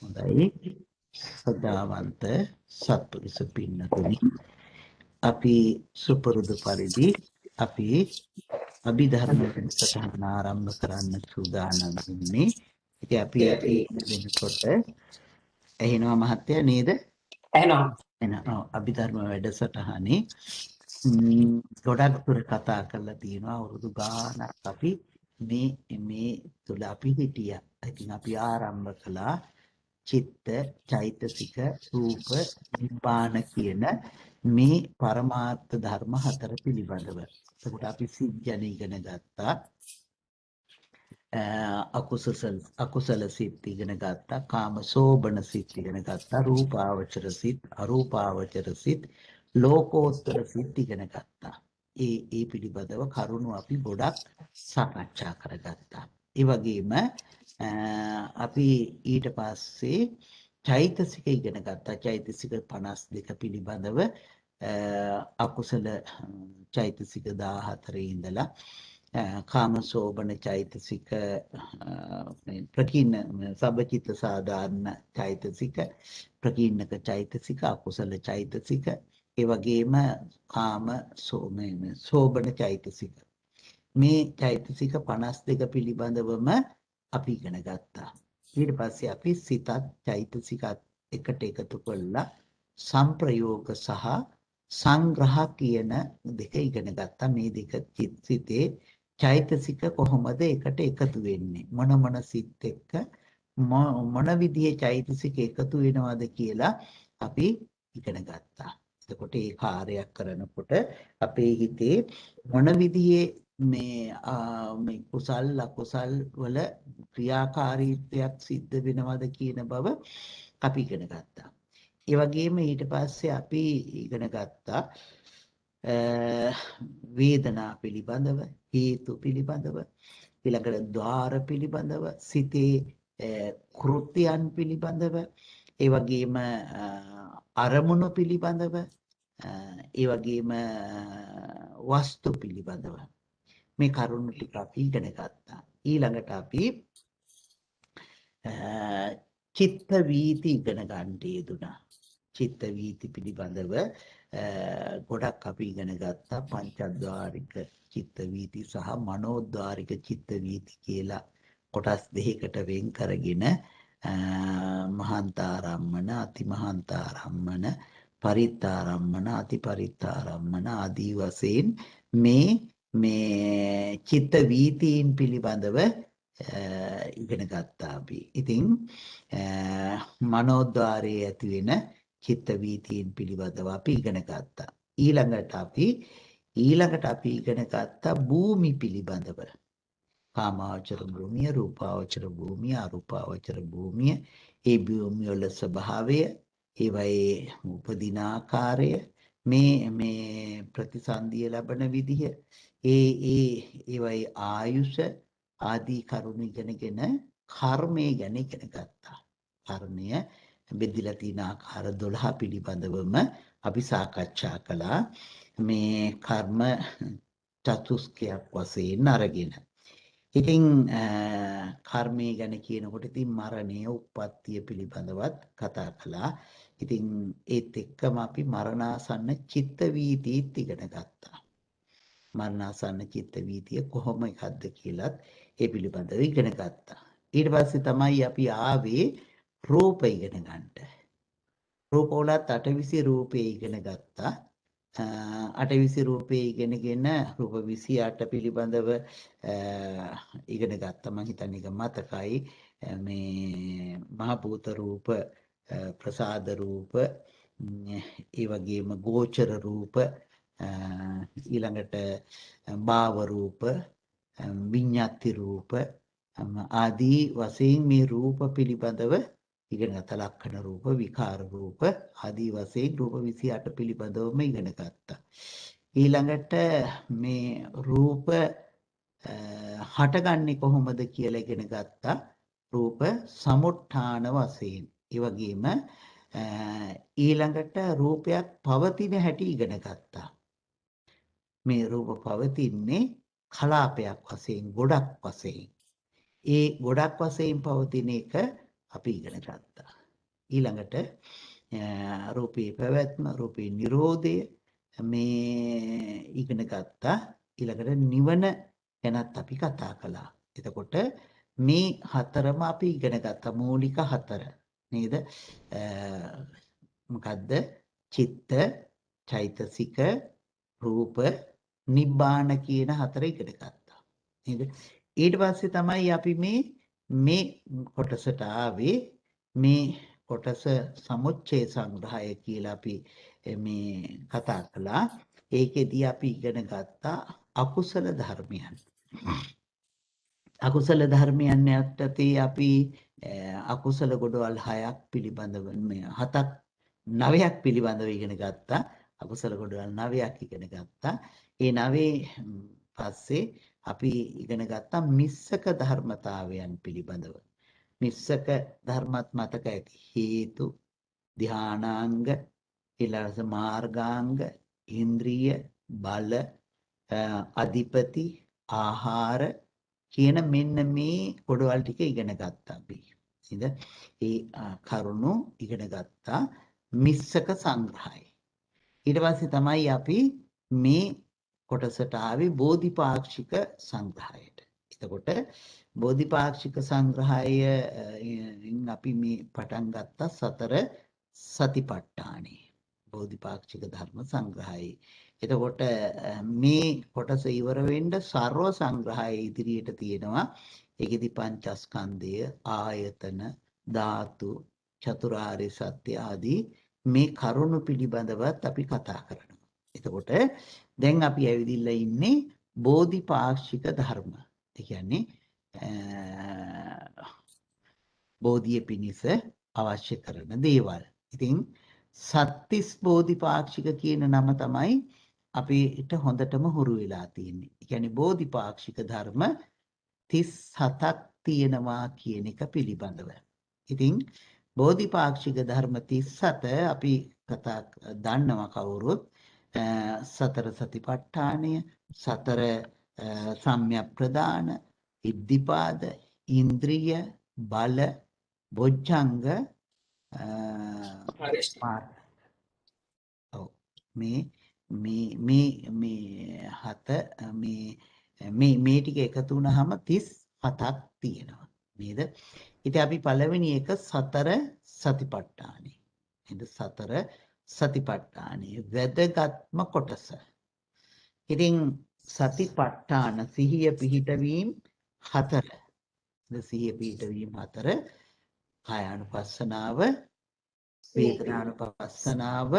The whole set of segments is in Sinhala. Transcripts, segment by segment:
හොඳයි සදාවන්ත සත්පුරුෂ පින්නතුනි අපි සුපුරුදු පරිදි අපි අභිධර්ම වැඩසටහන ආරම්භ කරන්න සූදානම් වෙන්නේ. ඉතින් අපි වෙනකොට ඇහෙනවා මහත්තයා නේද? එහෙනම් අභිධර්ම වැඩසටහනේ ගොඩක් දුර කතා කරලා තියෙනවා අවුරුදු ගාණක් අපි මේ තුල අපි හිටියා. ඉතින් අපි ආරම්භ කළා චිත්ත චෛතසික රූප නිබ්බාන කියන මේ පරමාර්ථ ධර්ම හතර පිළිබඳව. එතකොට අපි සිද්ධාන ඉගෙන ගත්තා. අකුසල සිත් ඉගෙන ගත්තා. කාමසෝබන සිත් ඉගෙන ගත්තා. රූපාවචර සිත්, අරූපාවචර සිත්, ලෝකෝත්තර සිත් ඉගෙන ගත්තා. ඒ පිළිබඳව කරුණු අපි ගොඩක් සාකච්ඡා කරගත්තා. ඒ වගේම අපි ඊට පස්සේ චෛතසික ඉගෙන ගත්තා. චෛතසික 52 පිළිබඳව අකුසල චෛතසික 14 ඉඳලා කාමසෝබන චෛතසික ප්‍රකීර්ණ සබචිත්ත සාධාරණ චෛතසික ප්‍රකීර්ණක චෛතසික අකුසල චෛතසික ඒ වගේම කාම සෝබන චෛතසික මේ චෛතසික 52 පිළිබඳවම අපි ඉගෙන ගත්තා. ඊට පස්සේ අපි සිතත් චෛතසිකත් එකට එකතු කරලා සංප්‍රයෝග සහ සංග්‍රහ කියන දෙක ඉගෙන ගත්තා. මේ දෙක සිතේ චෛතසික කොහොමද එකට එකතු වෙන්නේ? මොන සිත් එක්ක මොන විදිහේ චෛතසික එකතු වෙනවද කියලා අපි ඉගෙන ගත්තා. එතකොට ඒ කාර්යයක් කරනකොට අපේ හිතේ මොන විදිහේ මේ කුසල් අකුසල් වල ක්‍රියාකාරීත්වයක් සිද්ධ වෙනවද කියන බව අපි ඉගෙන ගත්තා. ඒ වගේම ඊට පස්සේ අපි ඉගෙන ගත්තා වේදනා පිළිබඳව, හේතු පිළිබඳව, ඊළඟට ద్వාර පිළිබඳව, සිතේ කෘත්‍යයන් පිළිබඳව, ඒ වගේම අරමුණු පිළිබඳව, ඒ වගේම වස්තු පිළිබඳව මේ කරුණු ටික අපි ඉගෙන ගත්තා. ඊළඟට අපි චිත්ත වීති ඉගෙන ගන්න යෙදුණා. චිත්ත වීති පිළිබඳව ගොඩක් අපි ඉගෙන ගත්තා. පංචද්වාරික චිත්ත වීති සහ මනෝද්වාරික චිත්ත වීති කියලා කොටස් දෙකකට වෙන් කරගෙන මහන්තාරම්මන, අතිමහන්තාරම්මන, පරිත්තාරම්මන, අතිපරිත්තාරම්මන ආදී වශයෙන් මේ චිත්ත වීතීන් පිළිබඳව ඉගෙන ගත්තා අපි. ඉතින් මනෝද්වාරයේ ඇති වෙන චිත්ත වීතීන් පිළිබඳව අපි ඉගෙන ගත්තා. ඊළඟට අපි ඉගෙන ගත්තා භූමි පිළිබඳව. කාමාවචර භූමිය, රූපාවචර භූමිය, අරූපාවචර භූමිය, ඒ භූමිය වල ස්වභාවය, ඒවයේ උපදින ආකාරය, මේ ප්‍රතිසන්දිය ලැබෙන විදිහ, ඒවයේ ආයුෂ ආදී කරුණු ඉගෙනගෙන කර්මය ගැන ඉගෙන ගත්තා. කර්මය බෙදලා තියෙන ආකාර 12 පිළිබඳවම අපි සාකච්ඡා කළා. මේ කර්ම චතුස්කයක් වශයෙන් අරගෙන. ඉතින් කර්මය ගැන කියනකොට ඉතින් මරණය, උප්පත්තිය පිළිබඳවත් කතා කළා. ඉතින් ඒත් එක්කම අපි මරණාසන්න චිත්ත වීතියත් ඉගෙන ගත්තා. මරණාසන්න චිත්ත වීතිය කොහොම එකක්ද කියලත් ඒ පිළිබඳව ඉගෙන ගත්තා. ඊට පස්සේ තමයි අපි ආවේ රූප ඉගෙන ගන්නට. රූපවලත් අටවිසි රූපේ ඉගෙන ගත්තා. අටවිසි රූපේ ඉගෙනගෙන රූප 28 පිළිබඳව ඉගෙන ගත්තා. මම හිතන්නේ ඒක මතකයි. මේ මහ භූත රූප, ප්‍රසාද රූප, ඒ වගේම ගෝචර රූප, ඊළඟට භාව රූප, විඤ්ඤාති රූප ආදී වශයෙන් මේ රූප පිළිබඳව ඉගෙන ගත්තා. ලක්ෂණ රූප, විකාර රූප ආදී වශයෙන් රූප 28 පිළිබඳවම ඉගෙන ගත්තා. ඊළඟට මේ රූප හටගන්නේ කොහොමද කියලා ඉගෙන ගත්තා. රූප සමුත්ථාන වශයෙන්. ඒ වගේම ඊළඟට රූපයක් පවතින හැටි ඉගෙන ගත්තා. මේ රූප පවතින්නේ කලාපයක් වශයෙන්, ගොඩක් වශයෙන්. ඒ ගොඩක් වශයෙන් පවතින එක අපි ඉගෙන ගත්තා. ඊළඟට රූපේ පැවැත්ම, රූපේ නිරෝධය මේ ඉගෙන ගත්තා. ඊළඟට නිවන ගැනත් අපි කතා කළා. එතකොට මේ හතරම අපි ඉගෙන ගත්තා. මූලික හතර නේද? මොකද්ද? චිත්ත, චෛතසික, රූප, නිබ්බාන කියන හතර ඉගෙන ගත්තා. නේද? ඊට පස්සේ තමයි අපි මේ කොටසට ආවේ. මේ කොටස සමුච්ඡේ සංග්‍රහය කියලා අපි මේ කතා කළා. ඒකෙදී අපි ඉගෙන ගත්තා අකුසල ධර්මයන්. අකුසල ධර්මයන් යටතේ අපි අකුසල ගොඩවල් 6ක් පිළිබඳව මේ 7ක් 9ක් පිළිබඳව ඉගෙන ගත්තා. අකුසල ගොඩවල් 9ක් ඉගෙන ගත්තා. ඒ 9 පස්සේ අපි ඉගෙන ගත්තා මිස්සක ධර්මතාවයන් පිළිබඳව. මිස්සක ධර්මත් මතක ඇති. හේතු, ධානාංග, ඊළඟ මාර්ගාංග, ඉන්ද්‍රිය, බල, අධිපති, ආහාර කියන මෙන්න මේ කොටවල් ටික ඉගෙන ගත්තා අපි. නේද? ඒ කරුණු ඉගෙන ගත්තා මිස්සක සංග්‍රහය. ඊට පස්සේ තමයි අපි මේ කොටසට ආවේ බෝධිපාක්ෂික සංග්‍රහයට. එතකොට බෝධිපාක්ෂික සංග්‍රහයෙන් අපි මේ පටන් ගත්තා සතර සතිපට්ඨානෙ. බෝධිපාක්ෂික ධර්ම සංග්‍රහය. එතකොට මේ කොටස ඉවර වෙන්න සර්ව සංග්‍රහය ඉදිරියට තියෙනවා. ඒකෙදි පංචස්කන්ධය, ආයතන, ධාතු, චතුරාර්ය සත්‍ය ආදී මේ කරුණු පිළිබඳවත් අපි කතා කරනවා. එතකොට දැන් අපි ඇවිදින්න ඉන්නේ බෝධිපාක්ෂික ධර්ම. ඒ කියන්නේ බෝධිය පිණිස අවශ්‍ය කරන දේවල්. ඉතින් සත්‍තිස් බෝධිපාක්ෂික කියන නම තමයි අපිට හොඳටම හුරු වෙලා තියෙන්නේ. ඒ කියන්නේ බෝධිපාක්ෂික ධර්ම 37ක් තියෙනවා කියන එක පිළිබඳව. ඉතින් බෝධිපාක්ෂික ධර්ම 37 අපි කතා දන්නවා කවුරුත්. සතර සතිපට්ඨානය, සතර සම්‍යක් ප්‍රදාන, ඉද්ධිපාද, ඉන්ද්‍රිය, බල, බොජ්ජංග, මේ ටික එකතු වුණාම 37ක් තියෙනවා නේද? ඉතින් අපි පළවෙනි එක සතර සතිපට්ඨානෙ. නේද? සතර සතිපට්ඨානෙ වැදගත්ම කොටස. ඉතින් සතිපට්ඨාන සිහිය පිහිටවීම 4. සිහිය පිහිටවීම 4 කායානුපස්සනාව, වේදනානුපස්සනාව,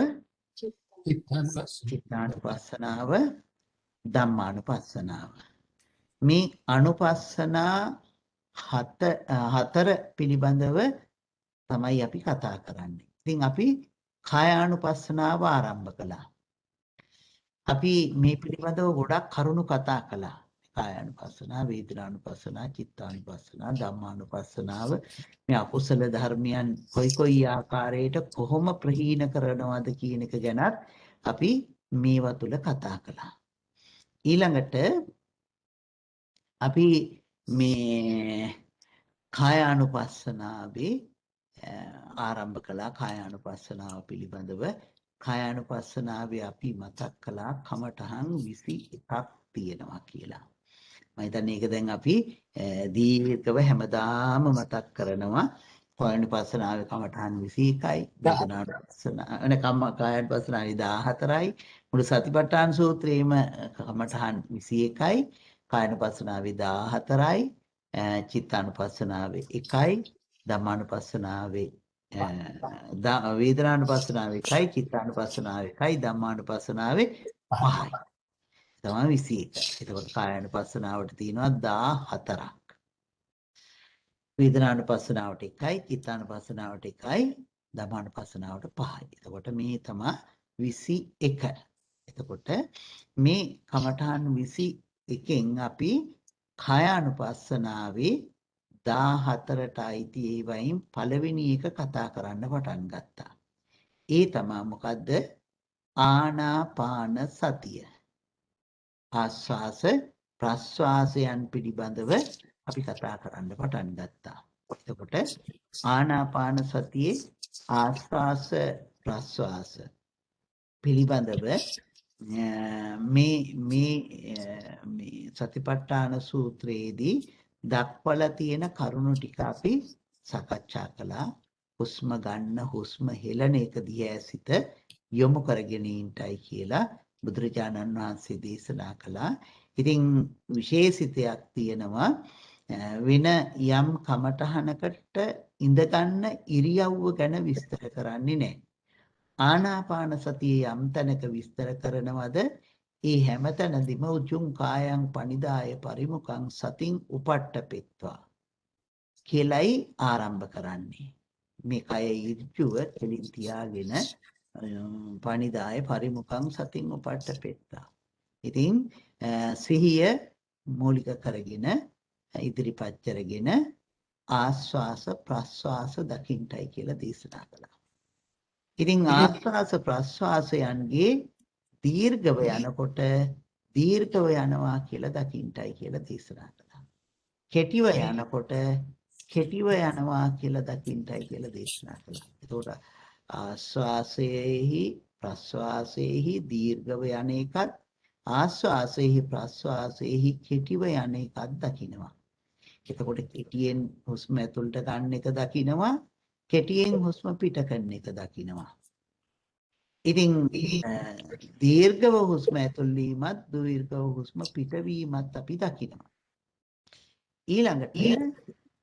චිත්තානුපස්සනාව, ධම්මානුපස්සනාව. මේ අනුපස්සනා 4 පිළිබඳව තමයි අපි කතා කරන්නේ. ඉතින් අපි කායානුපස්සනාව ආරම්භ කළා. අපි මේ පිළිබඳව ගොඩක් කරුණු කතා කළා. කායානුපස්සනාව, වේදනානුපස්සනාව, චිත්තානුපස්සනාව, ධම්මානුපස්සනාව. මේ අකුසල ධර්මයන් කොයි ආකාරයට කොහොම ප්‍රහීන කරනවද කියන එක ගැනත් අපි මේවා තුල කතා කළා. ඊළඟට අපි මේ කායානුපස්සනාවේ ආරම්භ කළා. කායානුපස්සනාව පිළිබඳව කායානුපස්සනාවේ අපි මතක් කළා කමඨහන් 21ක් තියෙනවා කියලා. මම හිතන්නේ ඒක දැන් අපි දීර්ඝව හැමදාම මතක් කරනවා. කායානුපස්සනාවේ කමඨහන් 21යි, වේදනානුපස්සනාවේ කායානුපස්සනාවේ 14යි, මුළු සතිපට්ඨාන සූත්‍රයේම කමඨහන් 21යි, කායානුපස්සනාවේ 14යි, චිත්තානුපස්සනාවේ 1යි, ධම්මානුපස්සනාවේ වේදනානුපස්සනාවේ 1යි, චිත්තානුපස්සනාවේ 1යි, ධම්මානුපස්සනාවේ 5යි. තමයි 21. එතකොට කායානුපස්සනාවට තියෙනවා 14ක්. වේදනානුපස්සනාවට 1යි, චිත්තානුපස්සනාවට 1යි, ධම්මානුපස්සනාවට 5යි. එතකොට මේ තමයි 21. එතකොට මේ කමඨාන් 21න් අපි කායානුපස්සනාවේ 14ට අයිති ඒවයින් පළවෙනි එක කතා කරන්න පටන් ගත්තා. ඒ තමයි මොකද්ද? ආනාපාන සතිය. ආස්වාස ප්‍රස්වාසයන් පිළිබඳව අපි කතා කරන්න පටන් ගත්තා. එතකොට ආනාපාන සතියේ ආස්වාස ප්‍රස්වාස පිළිබඳව මේ සතිපට්ඨාන සූත්‍රයේදී දක්වලා තියෙන කරුණු ටික අපි සාකච්ඡා කළා. හුස්ම ගන්න හුස්ම හෙළන එක දිහා සිත යොමු කරගෙන ඉන්නයි කියලා බුදුරජාණන් වහන්සේ දේශනා කළා. ඉතින් විශේෂිතයක් තියෙනවා වෙන යම් කමඨහනකට ඉඳ ගන්න ඉරියව්ව ගැන විස්තර කරන්නේ නැහැ. ආනාපාන සතියේ යම් තැනක විස්තර කරනවද ඒ හැමතැනදීම උජුං කායං පනිදාය පරිමුඛං සතින් උපට්ඨපෙත්වා කියලයි ආරම්භ කරන්නේ. මේ කය ඍජුව කෙලින් තියාගෙන පනිදාය පරිමුඛං සතින් උපට්ඨපෙත්වා. ඉතින් සිහිය මූලික කරගෙන ඉදිරිපත් කරගෙන ආස්වාස ප්‍රස්වාස දකින්නයි කියලා දේශනා කළා. ඉතින් ආස්වාස ප්‍රස්වාසයන්ගේ දීර්ඝව යනකොට දීර්ඝව යනවා කියලා දකින්නයි කියලා දේශනා කළා. කෙටිව යනකොට කෙටිව යනවා කියලා දකින්නයි කියලා දේශනා කළා. ඒතකොට ආස්වාසයේහි ප්‍රස්වාසයේහි දීර්ඝව යන එකත් ආස්වාසයේහි ප්‍රස්වාසයේහි කෙටිව යන එකත් දකින්නවා. එතකොට කෙටියෙන් හුස්ම ඇතුළට ගන්න එක දකින්නවා, කෙටියෙන් හුස්ම පිට කරන එක දකින්නවා. ඉතින් දීර්ඝව හුස්ම ඇතුල් වීමත් දීර්ඝව හුස්ම පිටවීමත් අපි දකිනවා. ඊළඟට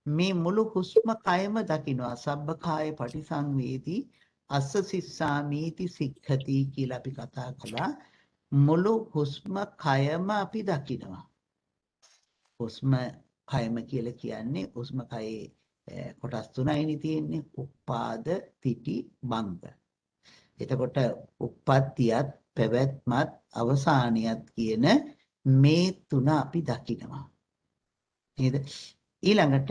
මේ මුළු හුස්ම කයම දකිනවා. සබ්බකාය පටිසංවේදී අස්ස සිස්සාමීති සික්ඛති කියලා අපි කතා කළා. මුළු හුස්ම කයම අපි දකිනවා. හුස්ම කයම කියලා කියන්නේ හුස්ම කයේ කොටස් තුනයිනේ තියෙන්නේ. උප්පාද, තිටි, බංග. එතකොට උප්පත්තියත් පැවැත්මත් අවසානියත් කියන මේ තුන අපි දකිනවා. නේද? ඊළඟට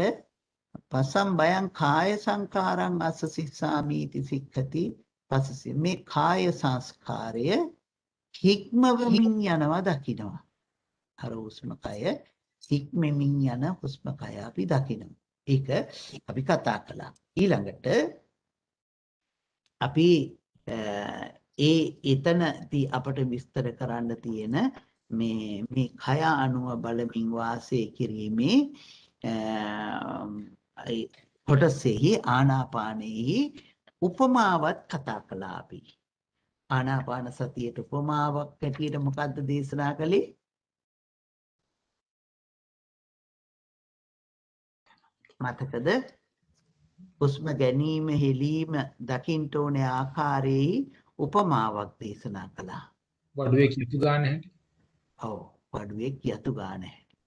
පසම් බයං කාය සංකාරං අස්ස සිස්සාමීති සික්ඛති පසසි මේ කාය සංස්කාරය හික්මවමින් යනවා දකිනවා. අර හුස්ම කය හික්මමින් යන හුස්ම කය අපි දකිනවා. ඒක අපි කතා කළා. ඊළඟට අපි එතනදී අපට විස්තර කරන්න තියෙන මේ කය අනුව බලමින් වාසය කිරීමේ කොටසෙහි ආනාපානෙහි උපමාවත් කතා කළා අපි. ආනාපාන සතියට උපමාවක් හැටියට මොකද්ද දේශනා කළේ? මතකද? හුස්ම ගැනීම හෙලීම දකින්න ඕනේ ආකාරයේ උපමාවක් දේශනා කළා. වඩුවේ යතු ගන්න හැටි. ඔව් වඩුවේ යතු ගන්න හැටි.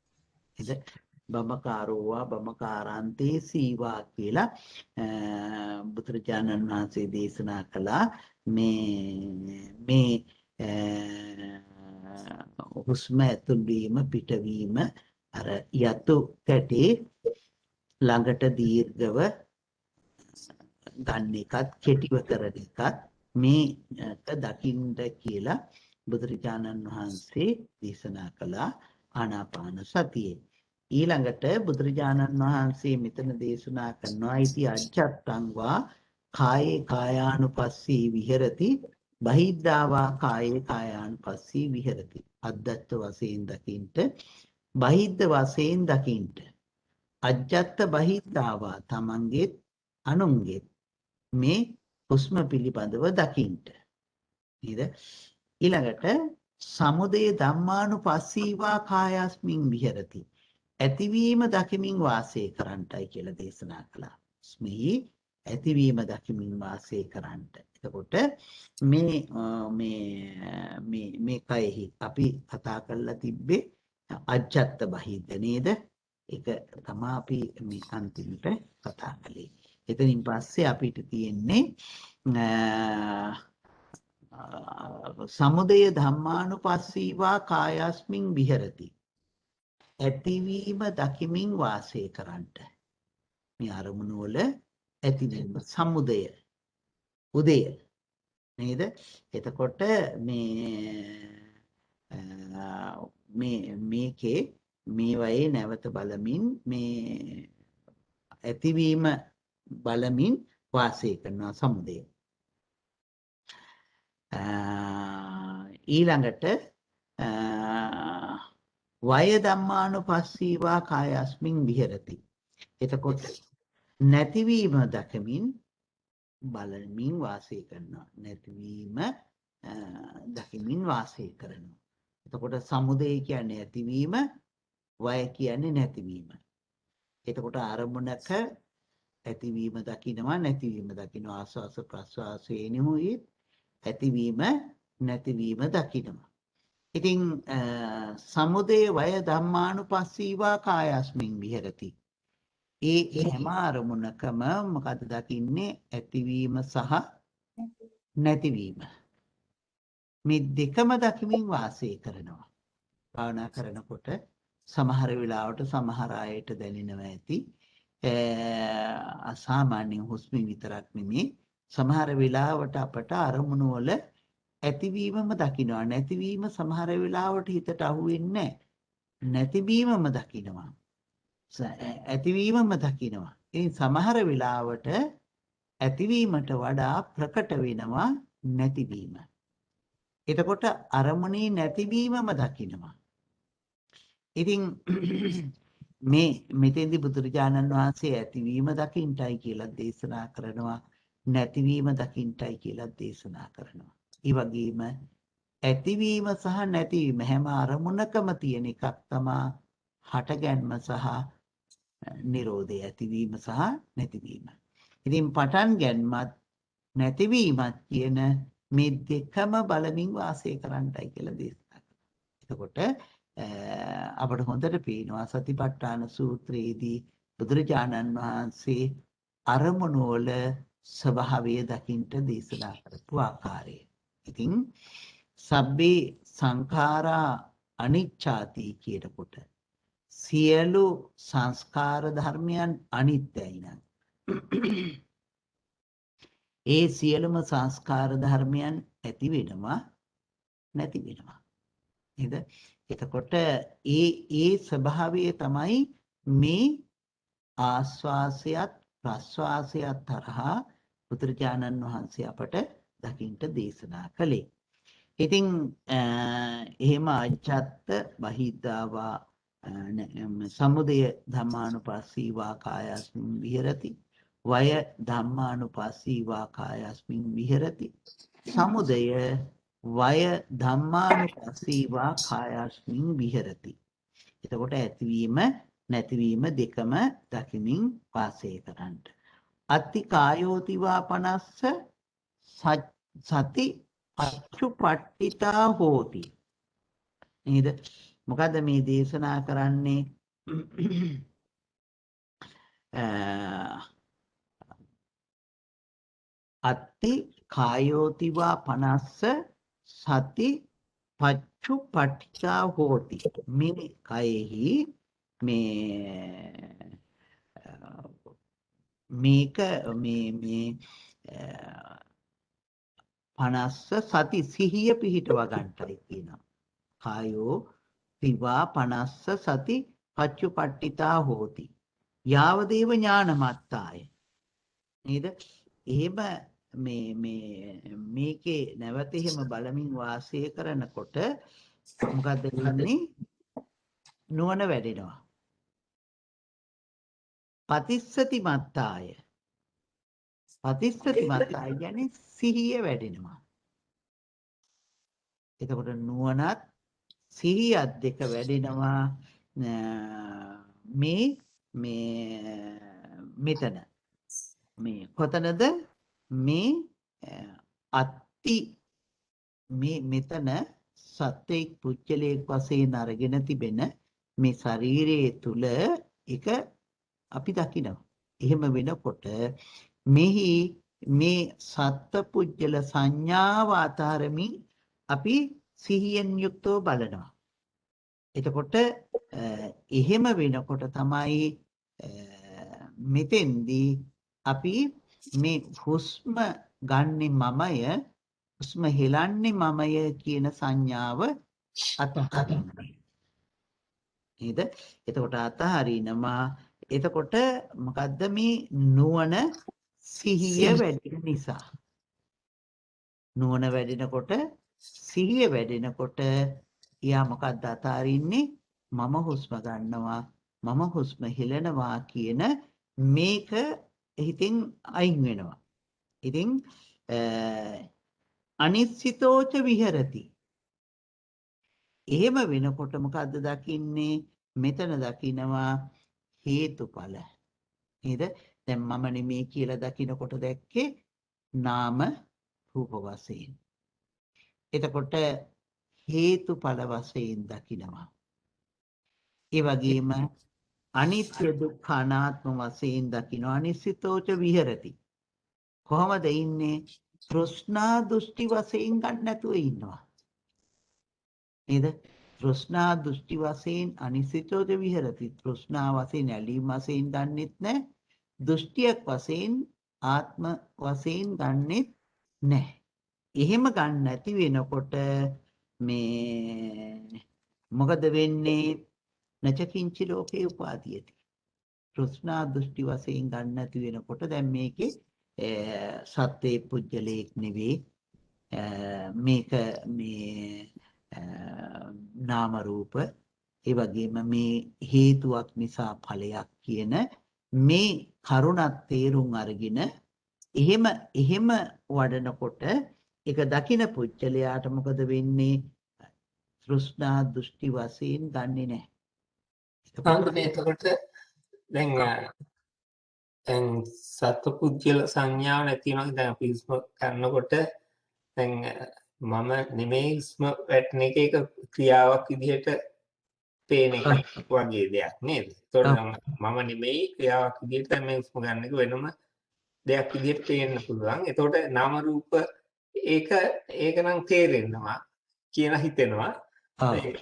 ඉතින් බමකාරෝවා බමකාරාන්තේ සීවා කියලා බුදුරජාණන් වහන්සේ දේශනා කළා. මේ හුස්ම ඇතුල් වීම පිටවීම අර යතු කැටේ ළඟට දීර්ඝව ගන්න එකත් කෙටිව කරන එකත් මේක දකින්න කියලා බුදුරජාණන් වහන්සේ දේශනා කළා ආනාපාන සතියේ. ඊළඟට බුදුරජාණන් වහන්සේ මෙතන දේශනා කරනවා ඉති අජ්ජත්තං වා කායේ කායානුපස්සී විහෙරති බහිද්ධාවා කායේ කායානුපස්සී විහෙරති. අද්දත්ත වශයෙන් දකින්ට බහිද්ධ වශයෙන් දකින්ට අජ්ජත්ත බහිද්ධාවා තමන්ගේත් අනුන්ගේත් මේ හුස්ම පිළිබඳව දකින්ට. නේද? ඊළඟට සමුදය ධම්මානුපස්සීවා කායස්මින් විහෙරති. ඇතිවීම දකිමින් වාසය කරන්නයි කියලා දේශනා කළා. ස්මෙහි ඇතිවීම දකිමින් වාසය කරන්නට. එතකොට මේ කයෙහි අපි කතා කරලා තිබ්බේ අජ්ජත්ත බහිද්ද නේද? ඒක තමයි අපි මේ අන්තිමට කතා කළේ. එතනින් පස්සේ අපිට තියෙන්නේ සමුදය ධම්මානුපස්සීවා කායස්මින් විහෙරති. ඇතිවීම දකිමින් වාසය කරන්නට. මේ අරමුණු වල ඇතිවීම සමුදය උදය නේද? එතකොට මේකේ මේ වයේ නැවත බලමින් මේ ඇතිවීම බලමින් වාසය කරනවා සමුදය. ඊළඟට වය ධම්මානුපස්සීවා කායස්මින් විහෙරති. එතකොට නැතිවීම දකමින් බලමින් වාසය කරනවා. නැතිවීම දකිමින් වාසය කරනවා. එතකොට සමුදය කියන්නේ ඇතිවීම, වය කියන්නේ නැතිවීම. එතකොට අරමුණක ඇතිවීම දකිනවා නැතිවීම දකිනවා. ආස්වාස ප්‍රස්වාසයේනොයි ඇතිවීම නැතිවීම දකිනවා. ඉතින් සමුදය වය ධම්මානුපස්සීවා කායස්මින් විහෙරති. ඒ හැම අරමුණකම මොකද දකින්නේ? ඇතිවීම සහ නැතිවීම. මේ දෙකම දකිමින් වාසය කරනවා. භාවනා කරනකොට සමහර වෙලාවට සමහර අයට දැනෙනවා ඇති. අසාමාන්‍ය හුස්ම විතරක් නෙමේ සමහර වෙලාවට අපට අරමුණු වල ඇතිවීමම දකිනවා. නැතිවීම සමහර වෙලාවට හිතට අහුවෙන්නේ නැහැ. නැතිවීමම දකිනවා. ඇතිවීමම දකිනවා. ඉතින් සමහර වෙලාවට ඇතිවීමට වඩා ප්‍රකට වෙනවා නැතිවීම. එතකොට අරමුණේ නැතිවීමම දකිනවා. ඉතින් මේ මෙතෙන්දි බුදුරජාණන් වහන්සේ ඇතිවීම දකින්ටයි කියලා දේශනා කරනවා, නැතිවීම දකින්ටයි කියලා දේශනා කරනවා. ඒ වගේම ඇතිවීම සහ නැතිවීම හැම අරමුණකම තියෙන එකක් තමයි හටගැන්ම සහ නිරෝධය. ඇතිවීම සහ නැතිවීම. ඉතින් පටන් ගැනීමත් නැතිවීමත් කියන මේ දෙකම බලමින් වාසය කරන්නයි කියලා දේශනා කරනවා. එතකොට අපට හොඳට පේනවා සතිපට්ඨාන සූත්‍රයේදී බුදුරජාණන් වහන්සේ අරමුණු වල ස්වභාවය දකින්ට දේශනා කරපු ආකාරය. ඉතින් සබ්බේ සංඛාරා අනිච්ඡාති කියනකොට සියලු සංස්කාර ධර්මයන් අනිත්‍යයි නම් ඒ සියලුම සංස්කාර ධර්මයන් ඇති වෙනවා නැති වෙනවා. නේද? එතකොට ඒ ස්වභාවය තමයි මේ ආස්වාසයත් ප්‍රස්වාසයත් තරහා බුදුරජාණන් වහන්සේ අපට දකින්ට දේශනා කළේ. ඉතින් එහෙම අජ්ජත් බහිද්ධාවා සමුදය ධම්මානුපස්සීවා කායස්මින් විහෙරති. වය ධම්මානුපස්සීවා කායස්මින් විහෙරති. සමුදය වය ධම්මානුපස්සීවා කායස්මින් විහෙරති. එතකොට ඇතිවීම නැතිවීම දෙකම දකිමින් වාසය කරන්න. අත්ති කායෝතිවා පනස්ස සති අච්චුපට්ඨිතා හෝති. නේද? මොකද මේ දේශනා කරන්නේ අත්ති කායෝතිවා පනස්ස සති පච්චුපට්ඨිතා හෝති. මේ කයෙහි මේක මේ 50 සති සිහිය පිහිටව ගන්නටයි කියනවා. කායෝ තිවා 50 සති පච්චුපට්ඨිතා හෝති. යාවදේව ඥානමත්තාය. නේද? එහෙම මේකේ නැවත එහෙම බලමින් වාසය කරනකොට මොකද්ද වෙන්නේ? නුවණ වැඩෙනවා. පතිස්සති මත්තාය. පතිස්සති මත්තාය කියන්නේ සිහිය වැඩෙනවා. එතකොට නුවණත් සිහියත් දෙක වැඩෙනවා මෙතන. මේ කොතනද? මේ අත්ති මෙතන සත්‍යයක් පුච්චලයක් වශයෙන් අරගෙන තිබෙන මේ ශරීරයේ තුල එක අපි දකිනවා. එහෙම වෙනකොට මෙහි මේ සත්ත්ව පුජ්‍යල සංඥාව අතරමින් අපි සිහියෙන් යුක්තව බලනවා. එතකොට එහෙම වෙනකොට තමයි මෙතෙන්දී අපි මේ හුස්ම ගන්නෙ මමය, හුස්ම හෙලන්නේ මමය කියන සංඥාව අතහරිනවා. නේද? එතකොට අතහරිනවා එතකොට මොකද්ද මේ නුවණ සිහිය වැඩෙන නිසා. නුවණ වැඩෙනකොට සිහිය වැඩෙනකොට යා මොකද්ද අතාරින්නේ? මම හුස්ම ගන්නවා මම හුස්ම හෙලනවා කියන මේක හිතින් අයින් වෙනවා. ඉතින් අනිශ්චිතෝච විහෙරති. එහෙම වෙනකොට මොකද්ද දකින්නේ? මෙතන දකිනවා හේතුඵල. නේද? දැන් මම නෙමේ කියලා දකිනකොට දැක්කේ නාම රූප වශයෙන්. එතකොට හේතුඵල වශයෙන් දකිනවා. ඒ වගේම අනිත්‍ය දුක්ඛ අනාත්ම වශයෙන් දකිනවා. අනිශ්චිතෝච විහෙරති. කොහොමද ඉන්නේ? තෘෂ්ණා දෘෂ්ටි වශයෙන් ගන්න නැතුව ඉන්නවා. නේද? තෘෂ්ණා දෘෂ්ටි වශයෙන් අනිශ්චිතෝච විහෙරති. තෘෂ්ණා වශයෙන් ඇලීම වශයෙන් ගන්නෙත් නැහැ. දෘෂ්ටියක් වශයෙන් ආත්ම වශයෙන් ගන්නෙත් නැහැ. එහෙම ගන්න නැති වෙනකොට මේ මොකද වෙන්නේ? නචකින්චි ලෝකේ උපාදීයති. තෘෂ්ණා දෘෂ්ටි වශයෙන් ගන්න නැති වෙනකොට දැන් මේකේ සත්වේ පුජ්‍යලයක් නෙවෙයි. මේක මේ නාම රූප ඒ වගේම මේ හේතුවක් නිසා ඵලයක් කියන මේ කරුණත් තේරුම් අරගෙන එහෙම වඩනකොට ඒක දකින පුජ්‍යලයාට මොකද වෙන්නේ? තෘෂ්ණා දෘෂ්ටි වශයෙන් ගන්නෙ නැහැ. එතකොට දැන් සත්පුද්ගල සංඥාව නැති වෙනවා. දැන් අපි හුස්ම ගන්නකොට දැන් මම නෙමෙයි හුස්ම වැටෙන එක ක්‍රියාවක් විදිහට පේන එක වගේ දෙයක් නේද? ඒතකොට මම නෙමෙයි ක්‍රියාවක් විදිහට මේ හුස්ම ගන්න එක වෙනම දෙයක් විදිහට පේන්න පුළුවන්. එතකොට නාම රූප ඒක නම් තේරෙනවා කියලා හිතෙනවා.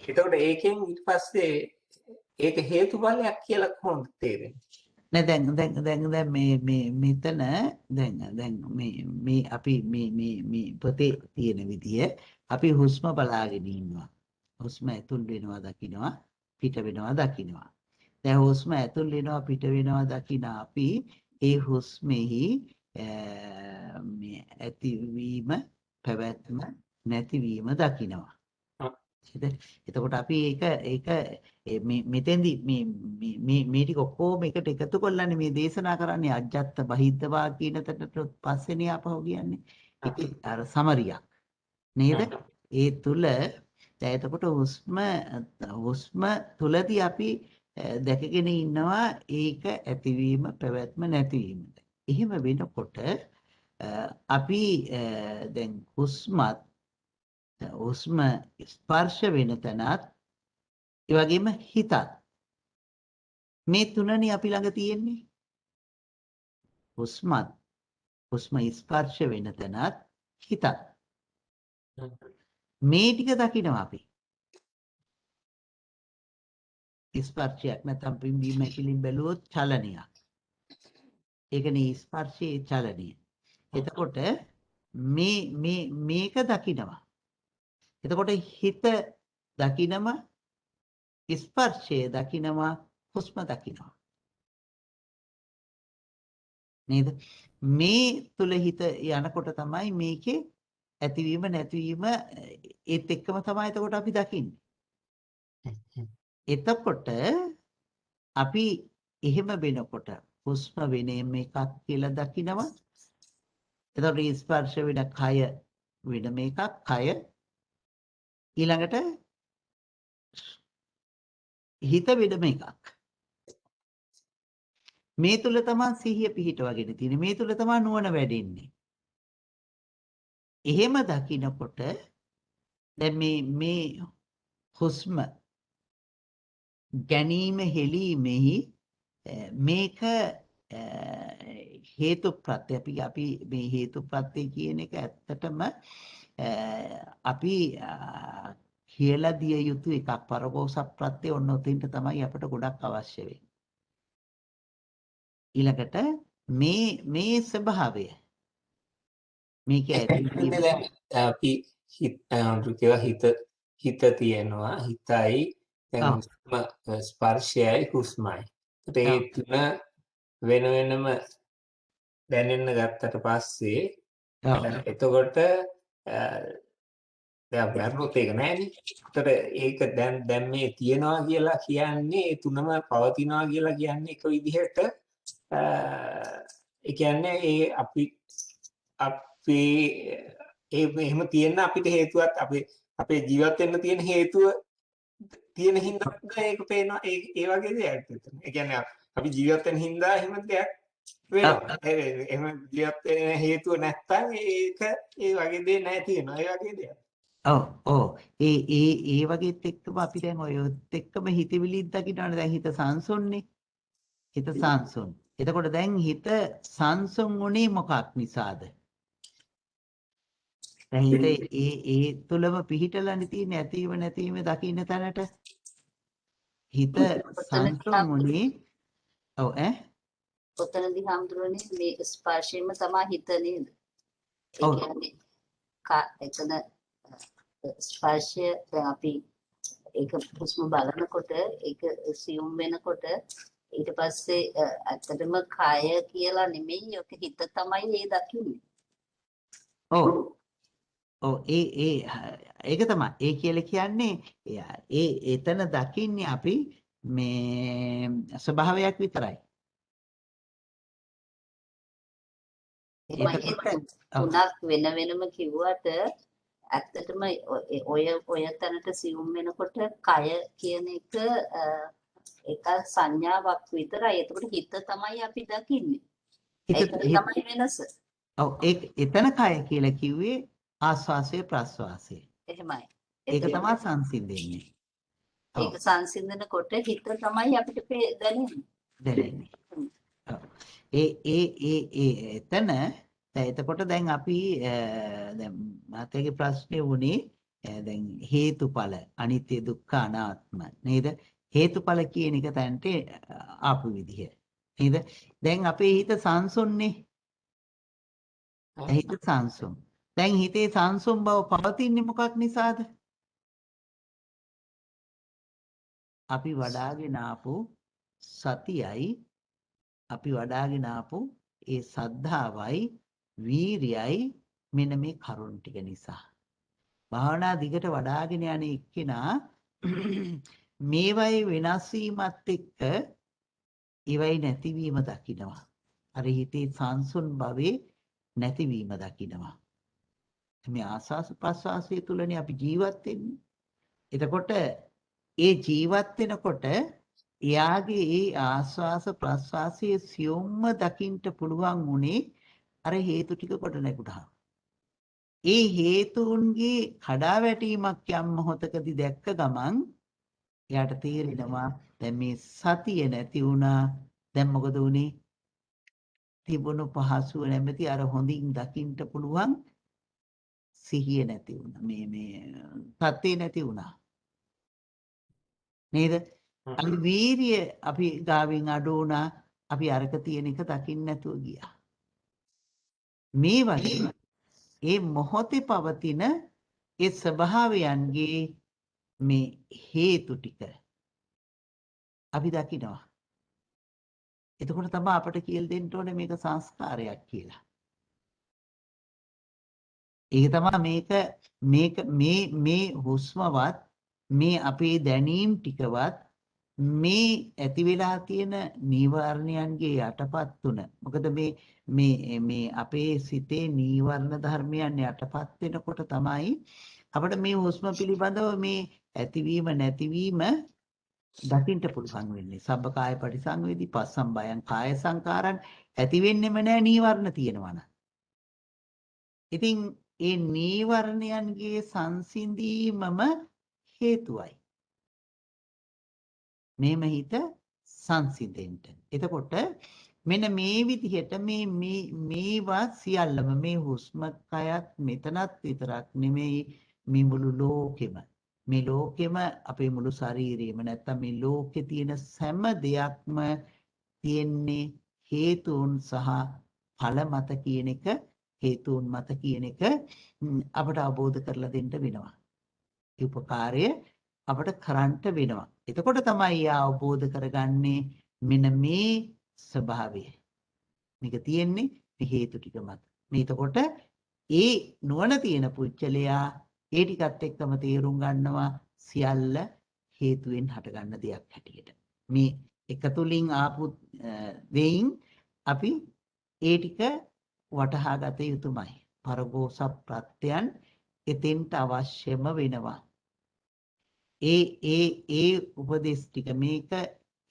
එතකොට ඒකෙන් ඊට පස්සේ ඒක හේතුඵලයක් කියලා කොහොමද තේරෙන්නේ? නෑ දැන් මේ මෙතන දැන් මේ අපි මේ පොතේ තියෙන විදිය අපි හුස්ම බලාගෙන ඉන්නවා. හුස්ම ඇතුල් වෙනවා දකින්නවා පිට වෙනවා දකින්නවා. දැන් හුස්ම ඇතුල් වෙනවා පිට වෙනවා දකින්න අපි ඒ හුස්මෙහි මේ ඇතිවීම පැවැත්ම නැතිවීම දකින්නවා. එතකොට අපි ඒක මෙතෙන්දි මේ ටික ඔක්කොම එකට එකතු කරලානේ මේ දේශනා කරන්නේ අජ්ජත් බහිද්දවා කියන තැනට පස්සේනේ ආපහු කියන්නේ. ඒක අර සමරියක් නේද? ඒ තුල දැන් එතකොට හුස්ම තුලදී අපි දැකගෙන ඉන්නවා ඒක ඇතිවීම පැවැත්ම නැතිවීම. එහෙම වෙනකොට අපි දැන් හුස්ම ස්පර්ශ වෙන තැනත් ඒ වගේම හිතත් මේ තුනනේ අපි ළඟ තියෙන්නේ. හුස්ම ස්පර්ශ වෙන තැනත් හිතත් මේ ටික දකිනවා අපි. ස්පර්ශයක් නැත්නම් පිම්බීම හැකිලින් බැලුවොත් චලනයක්. ඒකනේ ස්පර්ශයේ චලනය. එතකොට මේක දකිනවා. එතකොට හිත දකිනම ස්පර්ශය දකිනවා හුස්ම දකිනවා. නේද? මේ තුල හිත යනකොට තමයි මේකේ ඇතිවීම නැතිවීම ඒත් එක්කම තමයි එතකොට අපි දකින්නේ. එතකොට අපි එහෙම වෙනකොට හුස්ම වෙනම එකක් කියලා දකිනවා. එතකොට ස්පර්ශ වෙන කය වෙනම එකක් කය ඊළඟට හිත වෙනම එකක්. මේ තුල තමයි සිහිය පිහිටවගෙන තියෙන්නේ. මේ තුල තමයි නුවණ වැඩෙන්නේ. එහෙම දකිනකොට දැන් මේ හුස්ම ගැනීම හෙලීමෙහි මේක හේතු ප්‍රත්‍ය අපි මේ හේතු ප්‍රත්‍ය කියන එක ඇත්තටම අපි කියලා දිය යුතු එකක්. පරෝපෝස ප්‍රත්‍ය ඔන්න ඔතෙන්ට තමයි අපිට ගොඩක් අවශ්‍ය වෙන්නේ. ඊළඟට මේ ස්වභාවය මේක අපි හිත තියෙනවා හිතයි දැන් ස්පර්ශයයි හුස්මයි. ඒ තුන වෙන වෙනම දැනෙන්න ගත්තට පස්සේ එතකොට දැන් වැරදුනොත් ඒක නෑනේ. ඒතර ඒක දැන් මේ තියනවා කියලා කියන්නේ ඒ තුනම පවතිනවා කියලා කියන්නේ එක විදිහට ඒ කියන්නේ ඒ අපි එහෙම තියෙන අපිට හේතුවක් අපේ ජීවත් වෙන්න තියෙන හේතුව තියෙන හින්දා ඒක පේනවා ඒ වගේ දෙයක් එතන. ඒ කියන්නේ අපි ජීවත් වෙන හින්දා එහෙම දෙයක් වෙනවා. එහෙම ජීවත් වෙන හේතුව නැත්තම් ඒක ඒ වගේ දෙයක් නැහැ තියෙනවා. ඒ වගේ දෙයක්. ඔව් ඒ වගේත් එක්කම අපි දැන් ඔයත් එක්කම හිතවිලිත් දකින්නවනේ. දැන් හිත සංසුන්නේ. හිත සංසුන්. එතකොට දැන් හිත සංසුන් වුණේ මොකක් නිසාද? දැන් හිත ඒ තුලම පිහිටලානේ තියෙන්නේ ඇතිව නැතිව දකින්න තැනට. හිත සංසුන් වුණේ ඔව් ඔතනදී හම්දුරනේ මේ ස්පර්ශයෙන්ම තමයි හිත නේද? ඒ ඔව්. කියන්නේ එතන ස්පර්ශය දැන් අපි ඒක හුස්ම බලනකොට ඒක සියුම් වෙනකොට ඊට පස්සේ ඇත්තටම කාය කියලා නෙමෙයි ඔක හිත තමයි ඒ දකින්නේ. ඔව් ඒක තමයි. ඒ කියලා කියන්නේ එතන දකින්නේ අපි මේ ස්වභාවයක් විතරයි. තුනක් වෙන වෙනම කිව්වට ඇත්තටම ඔය තැනට සියුම් වෙනකොට කය කියන එක සංඥාවක් විතරයි. එතකොට හිත තමයි අපි දකින්නේ. ඒක තමයි වෙනස. ඔව් එතන කය කියලා කිව්වේ ආස්වාසය ප්‍රස්වාසය. එහෙමයි. ඒක තමයි සංසිඳෙන්නේ. ඒක සංසිඳනකොට හිත තමයි අපිට දැනෙන්නේ. එතන එතකොට දැන් අපි දැන් මාතේගේ ප්‍රශ්නේ වුණේ දැන් හේතුඵල අනිත්‍ය දුක්ඛ අනාත්ම නේද? හේතුඵල කියන එක තැනට ආපු විදිහ නේද? දැන් අපේ හිත සංසුන්නේ. හිත සංසුන්. දැන් හිතේ සංසුන් බව පවතින්නේ මොකක් නිසාද? අපි වඩාගෙන ආපු සතියයි අපි වඩාගෙන ආපු ඒ සද්ධාවයි වීරියයි මෙන්න මේ කරුණ ටික නිසා. භාවනා දිගට වඩාගෙන යන එක්කෙනා මේවයි වෙනස් වීමත් එක්ක ඒවයි නැතිවීම දකිනවා. අර හිතේ සංසුන් භවයේ නැතිවීම දකිනවා. මේ ආස්වාස ප්‍රස්වාසයේ තුලනේ අපි ජීවත් වෙන්නේ. එතකොට ඒ ජීවත් වෙනකොට එයාගේ ඒ ආස්වාස ප්‍රස්වාසයේ සියුම්ම දකින්න පුළුවන් උනේ අර හේතු ටික කොට නැගුණා. ඒ හේතුන්ගේ කඩාවැටීමක් යම් මොහොතකදී දැක්ක ගමන් එයාට තේරෙනවා දැන් මේ සතිය නැති වුණා. දැන් මොකද උනේ? තිබුණු පහසුව නැමැති අර හොඳින් දකින්න පුළුවන් සිහිය නැති වුණා. මේ තත්ත්වේ නැති වුණා. නේද? අපි වීරිය අපි ගාවින් අඩු වුණා. අපි අරක තියෙන එක දකින්න නැතුව ගියා. මේ වගේ ඒ මොහොතේ පවතින ඒ ස්වභාවයන්ගේ මේ හේතු ටික අපි දකිනවා. එතකොට තමයි අපට කියලා දෙන්න ඕනේ මේක සංස්කාරයක් කියලා. ඒක තමයි මේ හුස්මවත් මේ අපේ දැනීම් ටිකවත් මේ ඇති වෙලා තියෙන නීවරණයන්ගේ යටපත් තුන. මොකද මේ අපේ සිතේ නීවරණ ධර්මයන් යටපත් වෙනකොට තමයි අපිට මේ හුස්ම පිළිබඳව මේ ඇතිවීම නැතිවීම දකින්න පුළුවන් වෙන්නේ. සබ්බකාය පරිසංවේදී පස්සම්බයං කාය සංකාරං ඇති වෙන්නෙම නෑ නීවරණ තියෙනවනම්. ඉතින් ඒ නීවරණයන්ගේ සංසිඳීමම හේතුවයි. මේම හිත සංසිඳෙන්න. එතකොට මෙන්න මේ විදිහට මේවා සියල්ලම මේ හුස්ම කයත් මෙතනත් විතරක් නෙමෙයි මේ මුළු ලෝකෙම. මේ ලෝකෙම අපේ මුළු ශරීරෙම නැත්තම් මේ ලෝකේ තියෙන සෑම දෙයක්ම තියෙන්නේ හේතුන් සහ ඵල මත කියන එක හේතුන් මත කියන එක අපට අවබෝධ කරලා දෙන්න වෙනවා. උපකාරය අපට කරන්ට වෙනවා. එතකොට තමයි අවබෝධ කරගන්නේ මෙන්න මේ ස්වභාවය මේක තියෙන්නේ මේ හේතු ටික මත. මේ එතකොට ඒ නුවණ තියෙන පුච්චලයා ඒ ටිකත් එක්කම තේරුම් ගන්නවා සියල්ල හේතුවෙන් හටගන්න දෙයක් හැටියට. මේ එකතුලින් ආපු දෙයින් අපි ඒ ටික වටහා ගත යුතුමයි. පරගෝස ප්‍රත්‍යයන් එතෙන්ට අවශ්‍යම වෙනවා. ඒ උපදේශ ටික මේක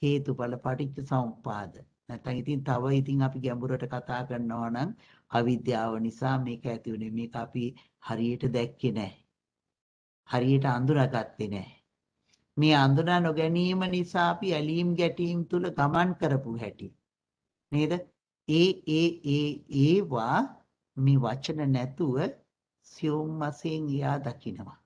හේතුඵල පටිච්ච සමුප්පාද. නැත්නම් ඉතින් තව ඉතින් අපි ගැඹුරට කතා කරනවා නම් අවිද්‍යාව නිසා මේක ඇති වුනේ. මේක අපි හරියට දැක්කේ නැහැ. හරියට අඳුනාගත්තේ නැහැ. මේ අඳුනා නොගැනීම නිසා අපි ඇලීම් ගැටීම් තුල ගමන් කරපු හැටි. නේද? ඒවා මේ වචන නැතුව සියුම් වශයෙන් එයා දකිනවා.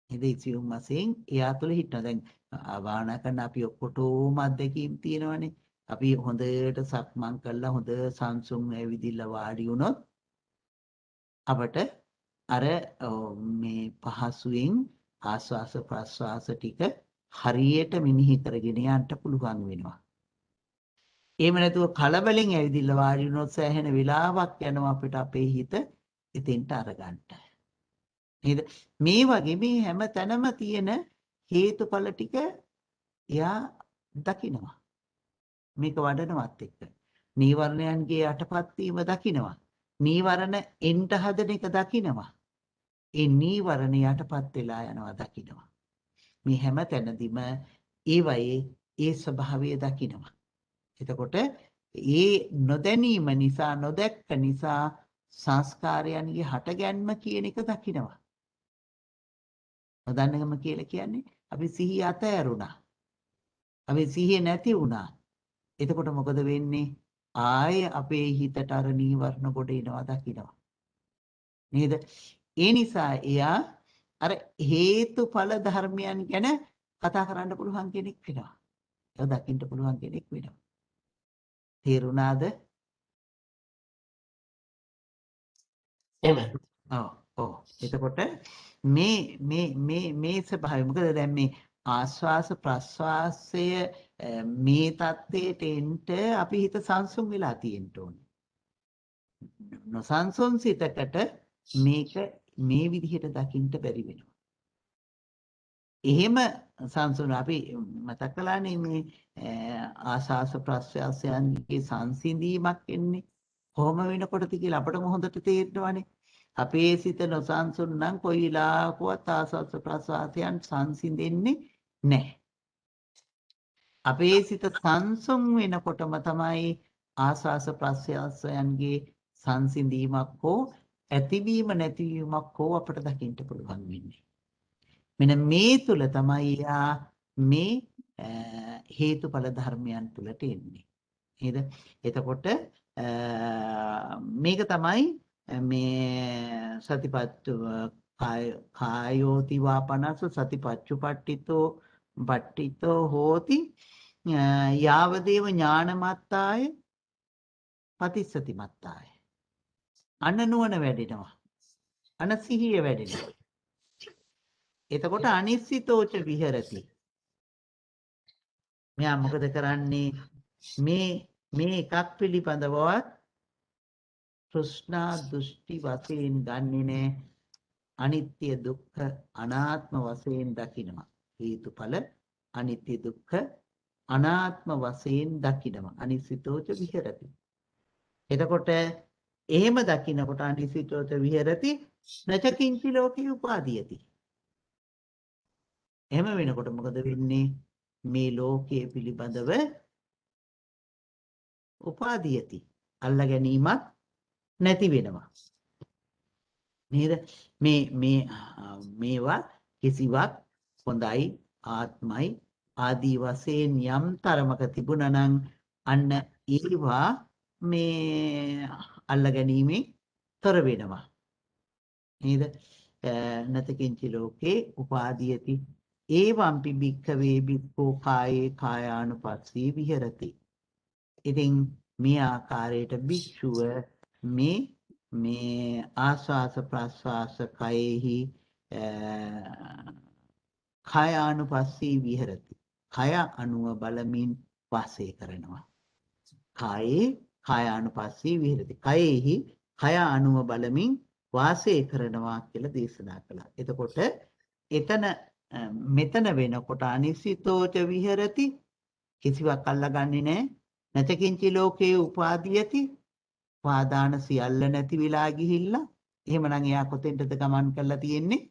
නේද? සියුම් වශයෙන් එයා තුළ හිටනවා. දැන් භාවනා කරන අපි ඔක්කොටම අත්දැකීම් තියෙනවනේ. අපි හොඳට සක්මන් කරලා හොඳ සංසුන් ඇවිදිලා වාඩි වුණොත් අපට අර මේ පහසුවෙන් ආස්වාස ප්‍රස්වාස ටික හරියට මිනිහි කරගෙන යන්න පුළුවන් වෙනවා. එහෙම නැතුව කලබලෙන් ඇවිදිලා වාඩි වුණොත් සෑහෙන වෙලාවක් යනවා අපිට අපේ හිත එතෙන්ට අරගන්න. නේද? මේ වගේ මේ හැම තැනම තියෙන හේතුඵල ටික එයා දකිනවා. මේක වඩනවත් එක්ක. නීවරණයන්ගේ යටපත් වීම දකිනවා. නීවරණ එන්ට හදන එක දකිනවා. ඒ නීවරණ යටපත් වෙලා යනවා දකිනවා. මේ හැම තැනදීම ඒ වයේ ඒ ස්වභාවය දකිනවා. එතකොට ඒ නොදැනීම නිසා නොදැක්ක නිසා සංස්කාරයන්ගේ හටගැන්ම කියන එක දකිනවා. නොදන්නකම කියලා කියන්නේ අපි සිහිය අතහැරුණා. අපි සිහිය නැති වුණා. එතකොට මොකද වෙන්නේ? ආයේ අපේ හිතට අර නීවරණ ගොඩ එනවා දකිනවා. නේද? ඒ නිසා එයා අර හේතුඵල ධර්මයන් ගැන කතා කරන්න පුළුවන් කෙනෙක් වෙනවා. ඒක දකින්න පුළුවන් කෙනෙක් වෙනවා. තේරුණාද? එහෙම. ඔව්. එතකොට මේ ස්වභාවය මොකද දැන් මේ ආස්වාස ප්‍රස්වාසය මේ தත්ත්වයට එන්න අපි හිත සංසුන් වෙලා තියෙන්න ඕනේ. නොසන්සුන් සිතකට මේක මේ විදිහට දකින්න බැරි වෙනවා. එහෙම සංසුන් අපි මතක් කළානේ මේ ආස්වාස ප්‍රස්වාසයන්ගේ සංසිඳීමක් එන්නේ කොහොම වෙනකොටද කියලා අපිටම හොඳට තේරෙනවානේ. අපේ සිත නොසන්සුන් නම් කොයි වෙලාවකවත් ආස්වාස ප්‍රස්වාසයන් සංසිඳෙන්නේ නැහැ. අපේ සිත සංසුන් වෙනකොටම තමයි ආස්වාස ප්‍රස්වාසයන්ගේ සංසිඳීමක් හෝ ඇතිවීම නැතිවීමක් හෝ අපට දකින්න පුළුවන් වෙන්නේ. මෙන්න මේ තුල තමයි මේ හේතුඵල ධර්මයන් තුලට එන්නේ. නේද? එතකොට මේක තමයි මේ සතිපත්තු කායෝති වාපනස සතිපච්චුපට්ඨිතෝ පට්ඨිතෝ හෝති යාවදේව ඥානමත්තාය පතිස්සති මත්තාය. අන්න නුවණ වැඩෙනවා. අන්න සිහිය වැඩෙනවා. එතකොට අනිශ්චිතෝච විහෙරති. මෙයා මොකද කරන්නේ? මේ එකක් පිළිබඳවත් තෘෂ්ණා දෘෂ්ටි වශයෙන් ගන්නෙ නෑ. අනිත්‍ය දුක්ඛ අනාත්ම වශයෙන් දකිනවා. හේතුඵල අනිත්‍ය දුක්ඛ අනාත්ම වශයෙන් දකිනවා. අනිශ්චිතෝච විහෙරති. එතකොට එහෙම දකිනකොට අනිශ්චිතෝච විහෙරති නචකින්චි ලෝකේ උපාදීයති. එහෙම වෙනකොට මොකද වෙන්නේ? මේ ලෝකයේ පිළිබඳව උපාදීයති. අල්ලා ගැනීමක් නැති වෙනවා. නේද? මේවා කිසිවක් හොඳයි ආත්මයි ආදී වශයෙන් යම් තරමක තිබුණා නම් අන්න ඒවා මේ අල්ලා ගැනීමෙන් තොර වෙනවා. නේද? නතකින්චි ලෝකේ උපාදීයති ඒවම්පි භික්ඛවේ භික්ඛෝ කායේ කායානුපස්සී විහෙරති. ඉතින් මේ ආකාරයට භික්ෂුව මේ ආස්වාස ප්‍රස්වාස කයෙහි කායානුපස්සී විහෙරති. කය අනුව බලමින් වාසය කරනවා. කායේ කායානුපස්සී විහෙරති. කයෙහි කය අනුව බලමින් වාසය කරනවා කියලා දේශනා කළා. එතකොට එතන මෙතන වෙනකොට අනිසිතෝච විහෙරති කිසිවක් අල්ලගන්නේ නැහැ. නැතකින්චි ලෝකේ උපාදීයති පාදාන සියල්ල නැති වෙලා ගිහිල්ලා එහෙමනම් එයා කොතෙන්ටද ගමන් කරලා තියෙන්නේ?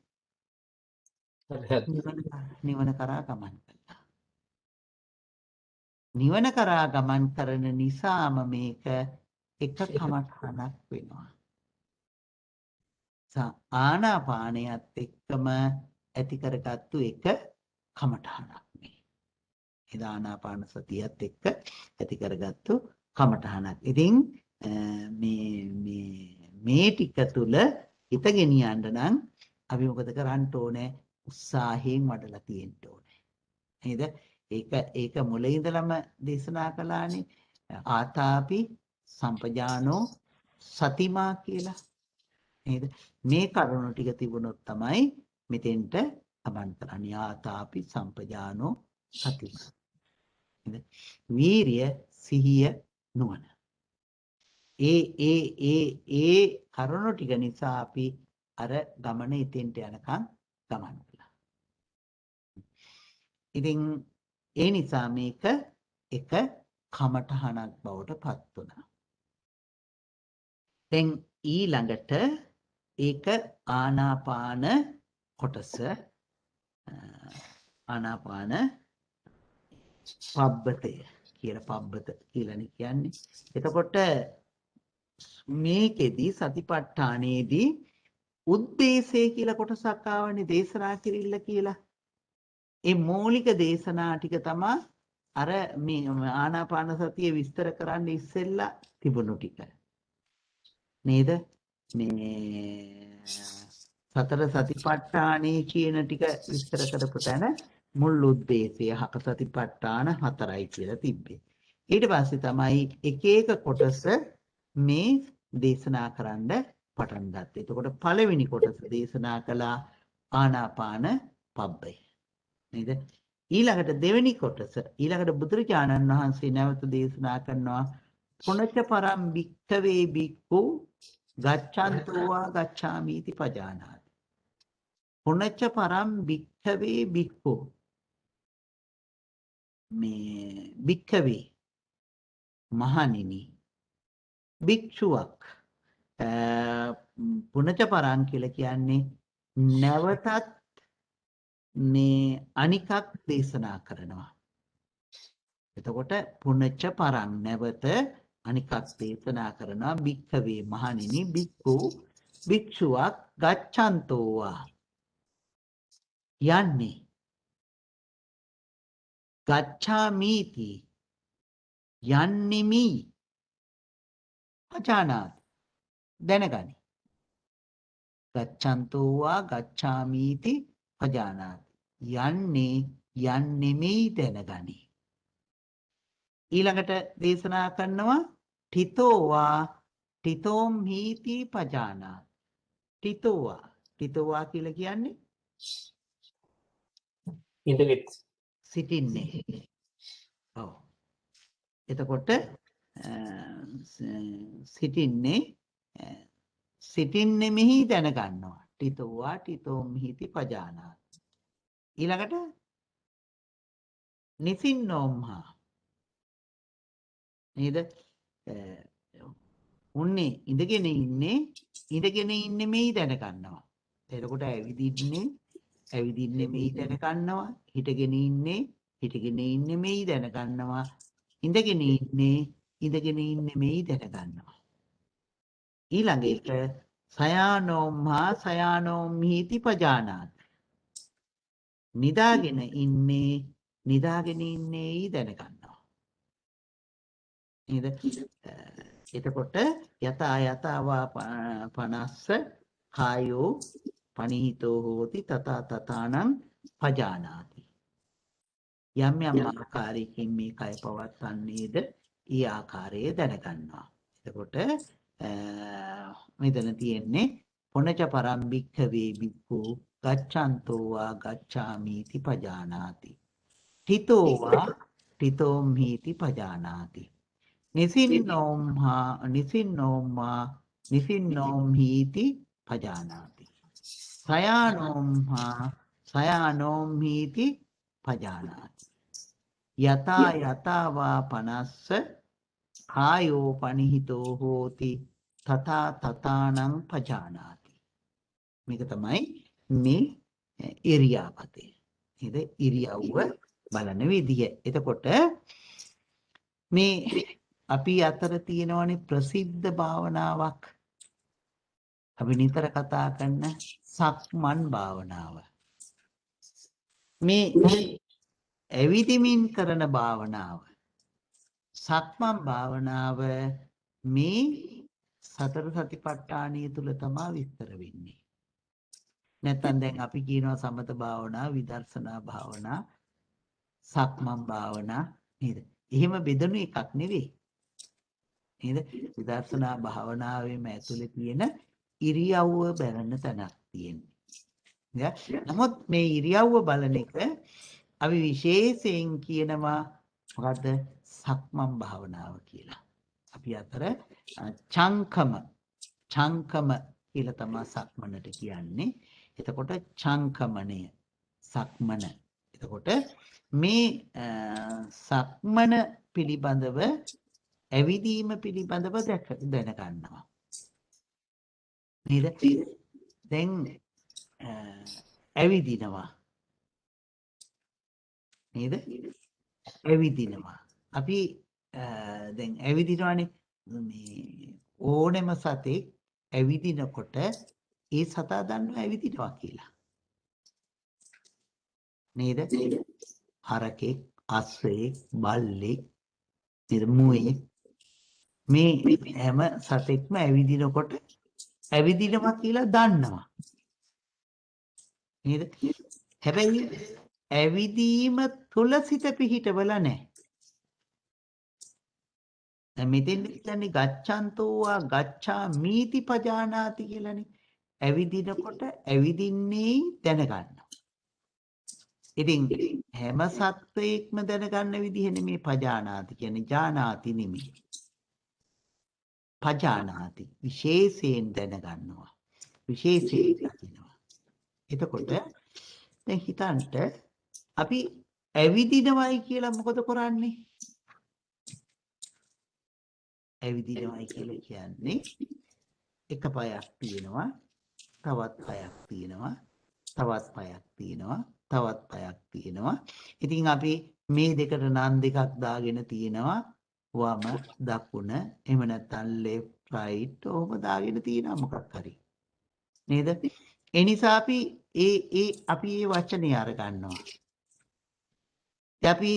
නිවන කරා ගමන් කළා. නිවන කරා ගමන් කරන නිසාම මේක එක කමඨහනක් වෙනවා. ආනාපානයත් එක්කම ඇති කරගත්තු එක කමඨහනක් මේ. ආනාපාන සතියත් එක්ක ඇති කරගත්තු කමඨහනක්. ඉතින් මේ ටික තුල හිත ගෙනියන්න නම් අපි මොකද කරන්න ඕනේ? උත්සාහයෙන් වඩලා තියෙන්න ඕනේ. නේද? ඒක මුලින් ඉඳලම දේශනා කළානේ. ආතාපි සම්පජානෝ සතිමා කියලා. නේද? මේ කරුණු ටික තිබුණොත් තමයි මෙතෙන්ට ගමන් කරන්නේ. ආතාපි සම්පජානෝ සතිමා. නේද? වීරිය, සිහිය, නුවණ. ඒ කරුණු ටික නිසා අපි අර ගමන ඉතින්ට යනකම් ගමන් කළා. ඉතින් ඒ නිසා මේක එක කමඨහනක් බවට පත් වුණා. දැන් ඊළඟට ඒක ආනාපාන කොටස ආනාපාන පබ්බතය පබ්බත කියලානේ කියන්නේ. එතකොට මේකෙදී සතිපට්ඨානයේදී උද්දේශය කියලා කොටසක් ආවනේ දේශනා කිරිල්ල කියලා. ඒ මූලික දේශනා ටික තමයි අර මේ ආනාපාන සතිය විස්තර කරන්න ඉස්සෙල්ලා තිබුණු ටික. නේද? මේ සතර සතිපට්ඨානේ කියන ටික විස්තර කරපු තැන මුල් උද්දේශය හක සතිපට්ඨාන 4යි කියලා තිබ්බේ. ඊට පස්සේ තමයි එක එක කොටස මේ දේශනා කරන්න පටන් ගත්තේ. එතකොට පළවෙනි කොටස දේශනා කළා ආනාපාන පබ්බය. නේද? ඊළඟට දෙවෙනි කොටස ඊළඟට බුදුරජාණන් වහන්සේ නැවත දේශනා කරනවා පුනච්ච පරම් භික්ඛවේ භික්ඛු ගච්ඡන්තෝවා ගච්ඡාමීති පජානාති. පුනච්ච පරම් භික්ඛවේ භික්ඛු මේ භික්ඛවේ මහණෙනි භික්ෂුවක් පුනච්ච පරම් කියලා කියන්නේ නැවතත් මේ අනිකක් දේශනා කරනවා. එතකොට පුනච්ච පරං නැවත අනිකක් දේශනා කරනවා භික්ඛවේ මහණෙනි භික්ඛු භික්ෂුවක් ගච්ඡන්තෝවා යන්නේ ගච්ඡාමීති යන්නිමි අජානාති දැනගනි. ගච්ඡන්තෝවා ගච්ඡාමීති අජානාති යන්නෙමි දැනගනි. ඊළඟට දේශනා කරනවා තිතෝවා තිතෝම් හීති පජානාති. තිතෝවා කියලා කියන්නේ ඉඳගෙත් සිටින්නේ. ඔව්. එතකොට සිටින්නේ මෙහි දැනගන්නවා. තිතෝවා තිතෝම් හීති පජානාති. ඊළඟට නිසින්නෝම්හා නේද? උන්නේ ඉඳගෙන ඉන්නේ මෙයි දැනගන්නවා. එතකොට ඇවිදින්නේ මෙයි දැනගන්නවා. හිටගෙන ඉන්නේ මෙයි දැනගන්නවා. ඉඳගෙන ඉන්නේ මෙයි දැනගන්නවා. ඊළඟ එක සයානෝම්හා සයානෝම්හීති පජානාති. නිදාගෙන ඉන්නේයි දැනගන්නවා. නේද? එතකොට යතා පනස්ස කායෝ පනිහිතෝ හෝති තථා තථානං පජානාති. යම් ආකාරයකින් මේ කය පවත්න්නේද ඊ ආකාරයේ දැනගන්නවා. එතකොට මෙතන තියෙන්නේ පුනච පරම් භික්ඛවේ භික්ඛු ගච්ඡන්තෝ වා ගච්ඡාමීති පජානාති. ඨිතෝම් හීති පජානාති. නිසින්නෝම් හීති පජානාති. සයානෝම් හීති පජානාති. යතා යතාවා පනස්ස කායෝ පනිහිතෝ හෝති තථා තථානං පජානාති. මේක තමයි මේ ඉරියාපතේ. නේද? ඉරියව්ව බලන විදිය. එතකොට මේ අපි අතර තියෙනවනේ ප්‍රසිද්ධ භාවනාවක්. අපි නිතර කතා කරන සක්මන් භාවනාව. මේ ඇවිදිමින් කරන භාවනාව. සක්මන් භාවනාව මේ සතර සතිපට්ඨානය තුල තමයි විස්තර වෙන්නේ. නැත්නම් දැන් අපි කියනවා සමත භාවනා, විදර්ශනා භාවනා, සක්මන් භාවනා නේද? එහෙම බෙදෙනු එකක් නෙවෙයි. නේද? විදර්ශනා භාවනාවේම ඇතුලේ තියෙන ඉරියව්ව බලන තැනක් තියෙන්නේ. නමුත් මේ ඉරියව්ව බලන එක අපි විශේෂයෙන් කියනවා මොකද්ද? සක්මන් භාවනාව කියලා. අපි අතර චංකම කියලා තමයි සක්මනට කියන්නේ. එතකොට චංකමණය සක්මන. එතකොට මේ සක්මන පිළිබඳව ඇවිදීම පිළිබඳව දැනගන්නවා. නේද? දැන් ඇවිදිනවා. නේද? ඇවිදිනවා. අපි දැන් ඇවිදිනවානේ මේ ඕනෙම සතෙක් ඇවිදිනකොට ඒ සතා දන්නවා ඇවිදිනවා කියලා. නේද? හරකෙක්, අස්සෙක්, බල්ලෙක්, නිර්මුවෙක් මේ හැම සතෙක්ම ඇවිදිනකොට ඇවිදිනවා කියලා දන්නවා. නේද? හැබැයි ඇවිදීම තුල සිත පිහිටවල නැහැ. දැන් මෙතෙන් කියන්නේ ගච්ඡන්තෝවා ගච්ඡා මීති පජානාති කියලානේ. ඇවිදිනකොට ඇවිදින්නේ දැනගන්නවා. ඉතින් හැම සත්වයක්ම දැනගන්න විදිහ නෙමේ පජානාති කියන්නේ ජානාති නෙමේ. පජානාති විශේෂයෙන් දැනගන්නවා. විශේෂයෙන් දකිනවා. එතකොට දැන් හිතන්න අපි ඇවිදිනවයි කියලා මොකද කරන්නේ? ඇවිදිනවයි කියලා කියන්නේ එක පායක් තියෙනවා, තවත් පායක් තියෙනවා, තවත් පායක් තියෙනවා, තවත් පායක් තියෙනවා. ඉතින් අපි මේ දෙකට නම් දෙකක් දාගෙන තියෙනවා. වම දකුණ එහෙම නැත්නම් left right ඔහොම දාගෙන තියෙනවා මොකක් හරි. නේද? ඒ නිසා අපි මේ වචනේ අර ගන්නවා. අපි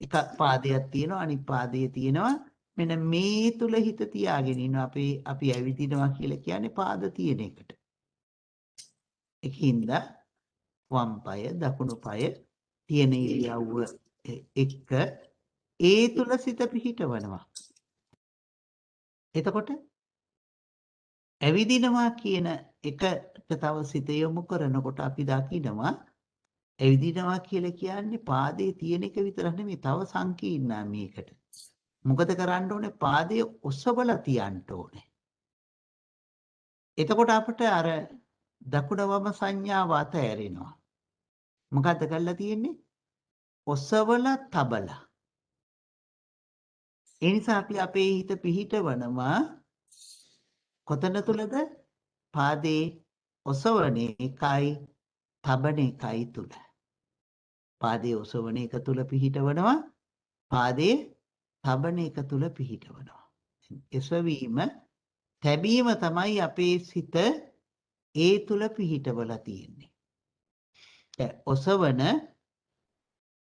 එක පාදයක් තියෙනවා අනිත් පාදයේ තියෙනවා. මෙන්න මේ තුල හිත තියාගෙන ඉන්නවා. අපි ඇවිදිනවා කියලා කියන්නේ පාද තියෙන එකට. ඒකින්ද වම් පාය දකුණු පාය තියෙන ඉරියව්ව එක ඒ තුල සිත පිහිටවනවා. එතකොට ඇවිදිනවා කියන එකට තව සිත යොමු කරනකොට අපි දකිනවා ඇවිදිනවා කියලා කියන්නේ පාදයේ තියෙන එක විතරක් නෙමෙයි තව සංකීර්ණයි මේකට. මොකද කරන්න ඕනේ? පාදයේ ඔසවලා තියන්න ඕනේ. එතකොට අපිට අර දකුණ වම සංඥාව අතහැරෙනවා. මොකද්ද කරලා තියෙන්නේ? ඔසවලා තබලා. ඒ නිසා අපි අපේ හිත පිහිටවනවා කොතන තුලද? පාදේ ඔසවන එකයි තබන එකයි තුල. පාදේ ඔසවන එක තුල පිහිටවනවා, පාදේ තබන එක තුල පිහිටවනවා. එසවීම තැබීම තමයි අපේ සිත ඒ තුල පිහිටවලා තියෙන්නේ. ඔසවන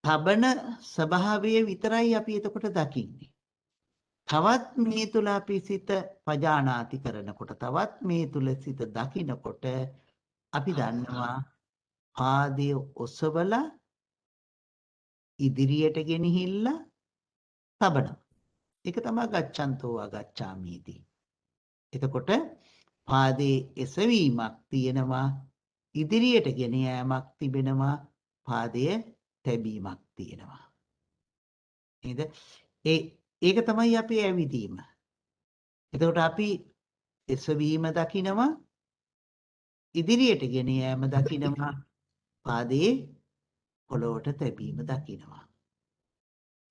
තබන ස්වභාවය විතරයි අපි එතකොට දකින්නේ. තවත් මේ තුල අපි සිත පජානාති කරනකොට තවත් මේ තුල සිත දකිනකොට අපි දන්නවා පාදයේ ඔසවලා ඉදිරියට ගෙනහිල්ලා තබනවා. ඒක තමයි ගච්ඡන්තෝ අගච්ඡාමීති. එතකොට පාදයේ එසවීමක් තියෙනවා, ඉදිරියට ගෙන යාමක් තිබෙනවා, පාදය තැබීමක් තියෙනවා. නේද? ඒක තමයි අපේ ඇවිදීම. එතකොට අපි එසවීම දකිනවා, ඉදිරියට ගෙන යාම දකිනවා, පාදයේ පොළොවට තැබීම දකිනවා.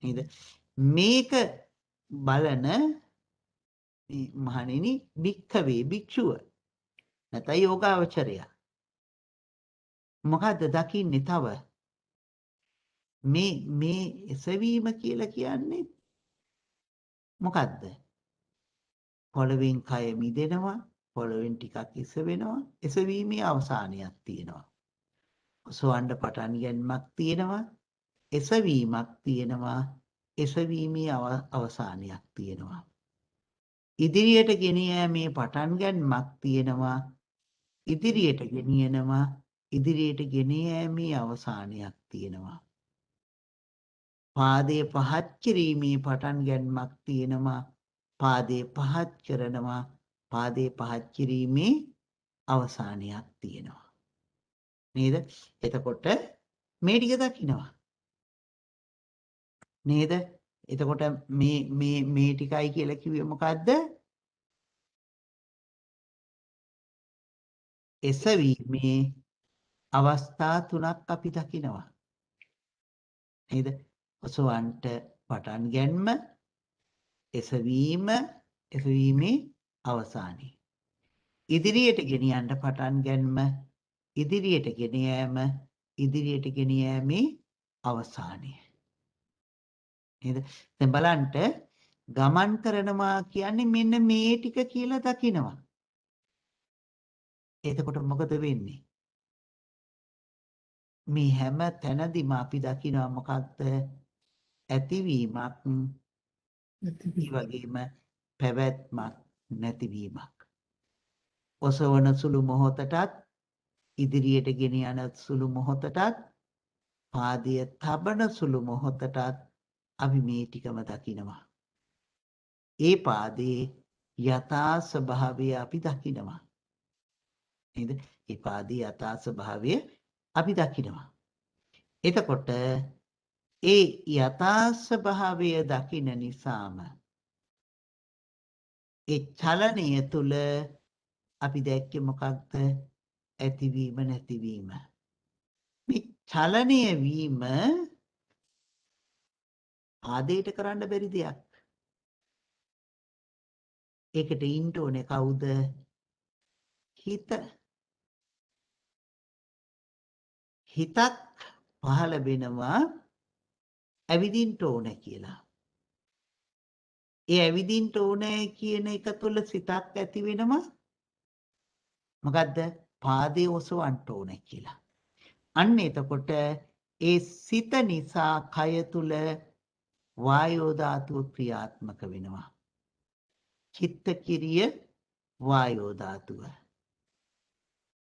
නේද? මේක බලන මහණෙනි භික්ඛවේ භික්ෂුව නැත්නම් යෝගාවචරය මොකද්ද දකින්නේ තව මේ එසවීම කියලා කියන්නේ මොකද්ද? පොළවෙන් කය මිදෙනවා, පොළවෙන් ටිකක් එසවෙනවා, එසවීමේ අවසානයක් තියෙනවා. ඔසවන්න පටන් ගැනීමක් තියෙනවා, එසවීමක් තියෙනවා, එසවීමේ අවසානයක් තියෙනවා. ඉදිරියට ගෙන යාමේ පටන් ගැනීමක් තියෙනවා, ඉදිරියට ගෙනියනවා, ඉදිරියට ගෙන යාමේ අවසානයක් තියෙනවා. පාදයේ පහත් කිරීමේ පටන් ගැනීමක් තියෙනවා, පාදයේ පහත් කරනවා, පාදයේ පහත් කිරීමේ අවසානයක් තියෙනවා. නේද? එතකොට මේ ටික දකින්නවා. නේද? එතකොට මේ ටිකයි කියලා කිව්වේ මොකද්ද? එසවීමේ අවස්ථා තුනක් අපි දකිනවා. නේද? ඔසවන්ට පටන් ගැනීම, එසවීම, එසවීමේ අවසානය. ඉදිරියට ගෙනියන්න පටන් ගැනීම, ඉදිරියට ගෙන යාම, ඉදිරියට ගෙන යාමේ අවසානය. නේද? දැන් බලන්න ගමන් කරනවා කියන්නේ මෙන්න මේ ටික කියලා දකිනවා. එතකොට මොකද වෙන්නේ? මේ හැම තැනදීම අපි දකිනවා මොකක්ද? ඇතිවීමක්, ඒ වගේම පැවැත්මක්, නැතිවීමක්. ඔසවන සුළු මොහොතටත්, ඉදිරියට ගෙන යන සුළු මොහොතටත්, පාදය තබන සුළු මොහොතටත් අපි මේ ටිකම දකිනවා. ඒ පාදේ යථා ස්වභාවය අපි දකිනවා. නේද? ඒ පාදේ යථා ස්වභාවය අපි දකිනවා. එතකොට ඒ යථා ස්වභාවය දකින නිසාම ඒ චලනය තුල අපි දැක්කේ මොකක්ද? ඇතිවීම නැතිවීම. මේ චලනය වීම ආදේට කරන්න බැරි දෙයක්. ඒකට ඉන්න ඕනේ කවුද? හිත. හිතක් පහළ වෙනවා ඇවිදින්න ඕනේ කියලා. ඒ ඇවිදින්න ඕනේ කියන එක තුළ සිතක් ඇති වෙනවා. මොකද්ද? පාදේ ඔසවන්න ඕනේ කියලා. අන්න එතකොට ඒ සිත නිසා කය තුළ වායෝ ධාතුව ක්‍රියාත්මක වෙනවා. චිත්ත කිරිය වායෝ ධාතුව.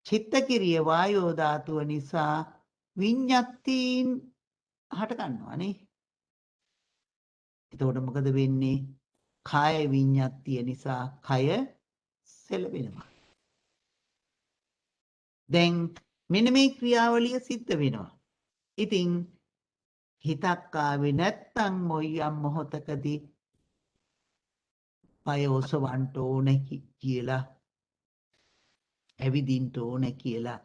චිත්ත කිරිය වායෝ ධාතුව නිසා විඤ්ඤාතීන් හට ගන්නවා නේ. එතකොට මොකද වෙන්නේ? කාය විඤ්ඤාතිය නිසා කය සෙලවෙනවා. දැන් මෙන්න මේ ක්‍රියාවලිය සිද්ධ වෙනවා. ඉතින් හිතක් ආවේ නැත්තම් මොයියම් මොහොතකදී පය ඔසවන්න ඕනේ කියලා, ඇවිදින්න ඕනේ කියලා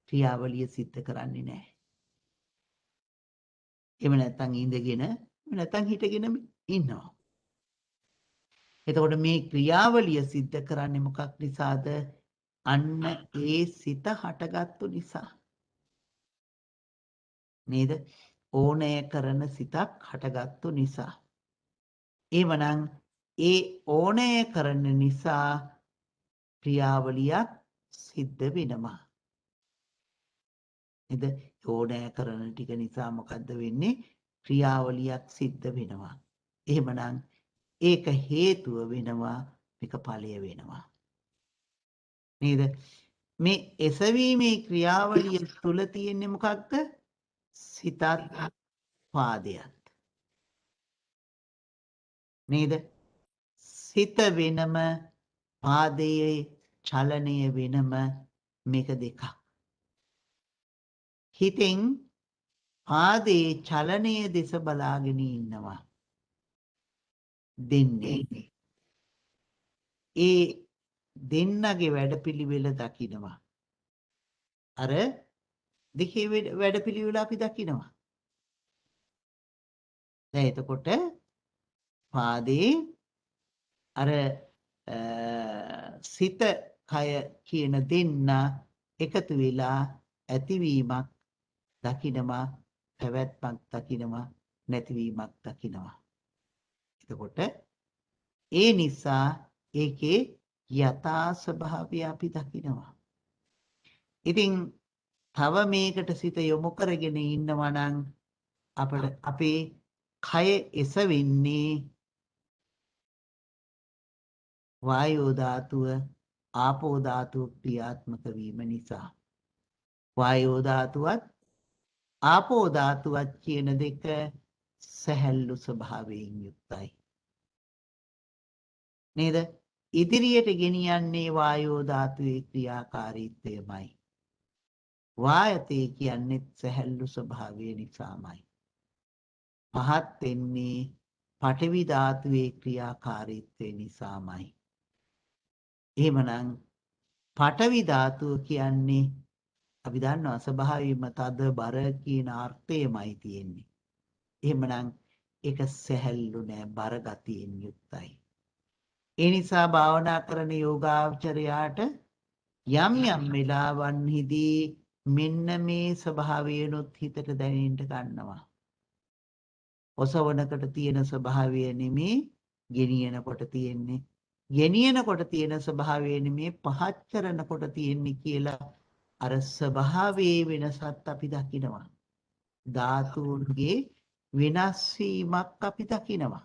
ක්‍රියාවලිය සිද්ධ කරන්නේ නැහැ. එහෙම නැත්තම් ඉඳගෙන නැත්තම් හිටගෙන ඉන්නවා. එතකොට මේ ක්‍රියාවලිය සිද්ධ කරන්නේ මොකක් නිසාද? අන්න ඒ සිත හටගත්තු නිසා. නේද? ඕනෑ කරන සිතක් හටගත්තු නිසා. එවනම් ඒ ඕනෑ කරන නිසා ක්‍රියාවලියක් සිද්ධ වෙනවා. නේද? ඕනෑ කරන ටික නිසා මොකද්ද වෙන්නේ? ක්‍රියාවලියක් සිද්ධ වෙනවා. එහෙමනම් ඒක හේතුව වෙනවා, මේක ඵලය වෙනවා. නේද? මේ එසවීමේ ක්‍රියාවලිය තුල තියෙන්නේ මොකක්ද? සිතත් පාදයක්. නේද? සිත වෙනම, පාදයේ චලනය වෙනම, මේක දෙකක්. හිතෙන් පාදේ චලනයේ දෙස බලාගෙන ඉන්නවා දෙන්නේ. ඒ දෙන්නගේ වැඩපිළිවෙල දකිනවා. අර දෙකේ වැඩපිළිවෙල අපි දකිනවා. දැන් එතකොට පාදේ අර සිත කය කියන දෙන්න එකතු වෙලා ඇතිවීමක් දකිනවා, පැවැත්මක් දකිනවා, නැතිවීමක් දකිනවා. එතකොට ඒ නිසා ඒකේ යථා ස්වභාවය අපි දකිනවා. ඉතින් තව මේකට සිත යොමු කරගෙන ඉන්නවා නම් අපිට අපේ කය එසවෙන්නේ වායෝ ධාතුව ආපෝ ධාතුව ක්‍රියාත්මක වීම නිසා. වායෝ ධාතුවත් ආපෝ ධාතුවත් කියන දෙක සැහැල්ලු ස්වභාවයෙන් යුක්තයි. නේද? ඉදිරියට ගෙනියන්නේ වායෝ ධාතුවේ ක්‍රියාකාරීත්වයමයි. වායතේ කියන්නේ සැහැල්ලු ස්වභාවය නිසාමයි. පහත් වෙන්නේ පඨවි ධාතුවේ ක්‍රියාකාරීත්වය නිසාමයි. එහෙමනම් පඨවි ධාතුව කියන්නේ අපි දන්නවා ස්වභාවයෙන්ම තද බර කියන අර්ථයමයි තියෙන්නේ. එහෙමනම් ඒක සැහැල්ලු නෑ, බර ගතියෙන් යුක්තයි. ඒ නිසා භාවනා කරන යෝගාචරයාට යම් යම් වෙලාවන්හිදී මෙන්න මේ ස්වභාවයනොත් හිතට දැනෙන්න ගන්නවා. ඔසවනකට තියෙන ස්වභාවය නෙමේ ගෙනියනකොට තියෙන්නේ. ගෙනියනකොට තියෙන ස්වභාවය නෙමේ පහත් කරනකොට තියෙන්නේ කියලා අර ස්වභාවයේ වෙනසත් අපි දකිනවා. ධාතුන්ගේ වෙනස් වීමක් අපි දකිනවා.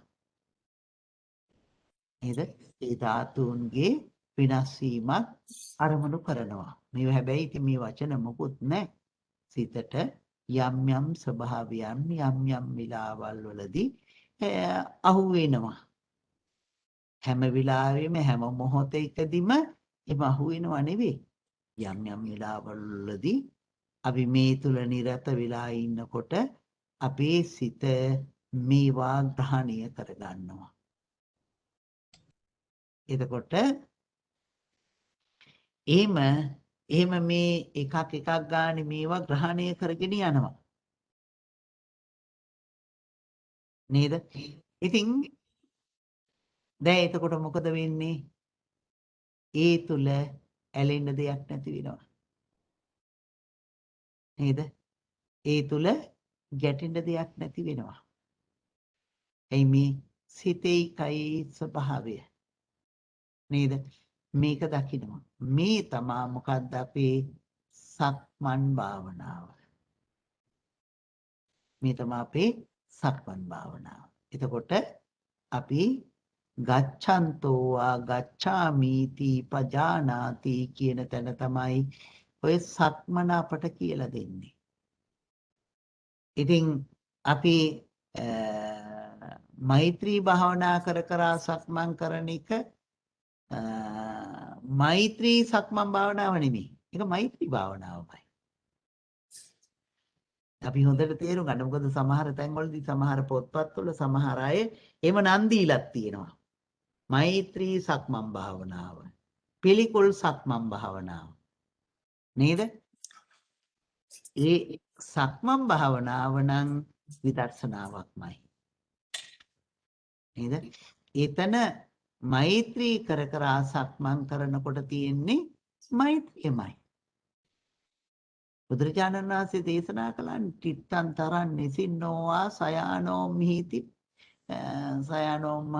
නේද? ඒ ධාතුන්ගේ වෙනස් වීමක් අරමුණු කරනවා. මේව හැබැයි ඉතින් මේ වචන මොකුත් නැහැ. සිතට යම් යම් ස්වභාවයන් යම් යම් විලාවල් වලදී අහු වෙනවා. හැම විලාවෙම හැම මොහොතකදීම එම අහු වෙනව නෙවෙයි. යම් යම් විලාවල් වලදී අපි මේ තුල නිරත වෙලා ඉන්නකොට අපේ සිත මේවා ග්‍රහණය කරගන්නවා. එතකොට එහෙම මේ එකක් ගානේ මේවා ග්‍රහණය කරගෙන යනවා. නේද? ඉතින් දැන් එතකොට මොකද වෙන්නේ? ඒ තුල ඇලෙන්න දෙයක් නැති වෙනවා. නේද? ඒ තුල ගැටෙන්න දෙයක් නැති වෙනවා. එයි මේ සිතේ කයි ස්වභාවය. නේද? මේක දකිනවා. මේ තමා මොකද්ද අපේ සක්මන් භාවනාව. මේ තමයි අපේ සක්මන් භාවනාව. එතකොට අපි ගච්ඡන්තෝ ගච්ඡාමිති පජානාති කියන තැන තමයි ඔය සක්මන අපට කියලා දෙන්නේ. ඉතින් අපි මෛත්‍රී භාවනා කර සක්මන් කරන එක මෛත්‍රී සක්මන් භාවනාව නෙමෙයි. ඒක මෛත්‍රී භාවනාවමයි. අපි හොඳට තේරුම් ගන්න. මොකද සමහර තැන්වලදී සමහර පොත්පත්වල සමහර අය එහෙම නම් දීලක් තියෙනවා. මෛත්‍රී සක්මන් භාවනාව. පිළිකුල් සක්මන් භාවනාව. නේද? ඒ සක්මන් භාවනාව නම් විදර්ශනාවක්මයි. නේද? එතන මෛත්‍රී කර සක්මන් කරනකොට තියෙන්නේ මෛත්‍රියමයි. බුදුරජාණන් වහන්සේ දේශනා කළානේ තිත්තං තරං නිසින්නෝවා සයානෝ මිහිති සයානෝම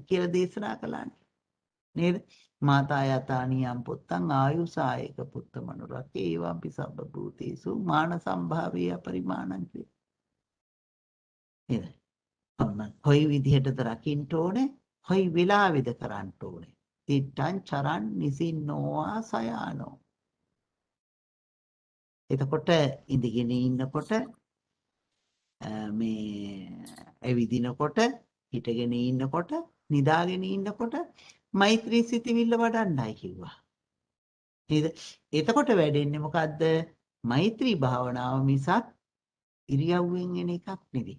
කියලා දේශනා කළානේ. නේද? මාතා යතානියම් පුත්තං ආයුසායක පුත්ත මනුරක්කේ ඒවම්පි සබ්බ භූතේසු මාන සම්භාවය පරිමාණං කිය. නේද? කොයි විදිහටද රකින්න ඕනේ? කොයි වෙලාවෙද කරන්න ඕනේ? තිත්තං චරං නිසින්නෝවා සයානෝ. එතකොට ඉඳගෙන ඉන්නකොට මේ ඇවිදිනකොට හිටගෙන ඉන්නකොට නිදාගෙන ඉන්නකොට මෛත්‍රී සිතවිල්ල වඩන්නයි කිව්වා. නේද? එතකොට වැඩෙන්නේ මොකද්ද? මෛත්‍රී භාවනාව මිසක් ඉරියව්වෙන් එන එකක් නෙවෙයි.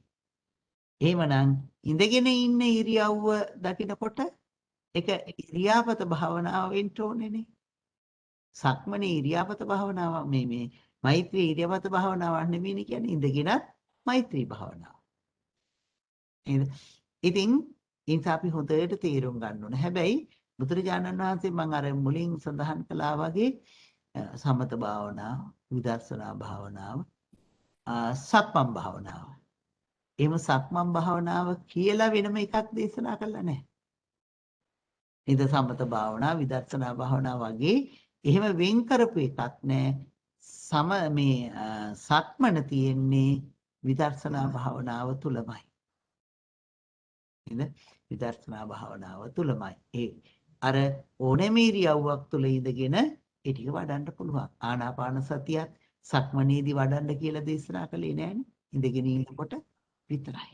එහෙමනම් ඉඳගෙන ඉන්න ඉරියව්ව දකිනකොට ඒක ඉරියාපත භාවනාව වෙන්න ඕනේනේ. සක්මනේ ඉරියාපත භාවනාව මේ මෛත්‍රී ඉරියාපත භාවනාවක් නෙවෙයි කියන්නේ ඉඳගෙනත් මෛත්‍රී භාවනාව. නේද? ඉතින් ඒත් අපි හොඳට තේරුම් ගන්න ඕනේ. හැබැයි බුදුරජාණන් වහන්සේ මම අර මුලින් සඳහන් කළා වගේ සමත භාවනාව, විදර්ශනා භාවනාව, සක්මන් භාවනාව. එහෙම සක්මන් භාවනාව කියලා වෙනම එකක් දේශනා කළා නැහැ. නේද? සමත භාවනාව, විදර්ශනා භාවනාව වගේ එහෙම වෙන් කරපු එකක් නැහැ. මේ සක්මන තියෙන්නේ විදර්ශනා භාවනාව තුලමයි. නේද? විදර්ශනා භාවනාව තුලමයි. ඒ අර ඕනෙම ඉරියව්වක් තුල ඉඳගෙන ඒ ටික වඩන්න පුළුවන්. ආනාපාන සතියත් සක්මනේදී වඩන්න කියලා දේශනා කළේ නෑනේ. ඉඳගෙන ඉන්නකොට විතරයි.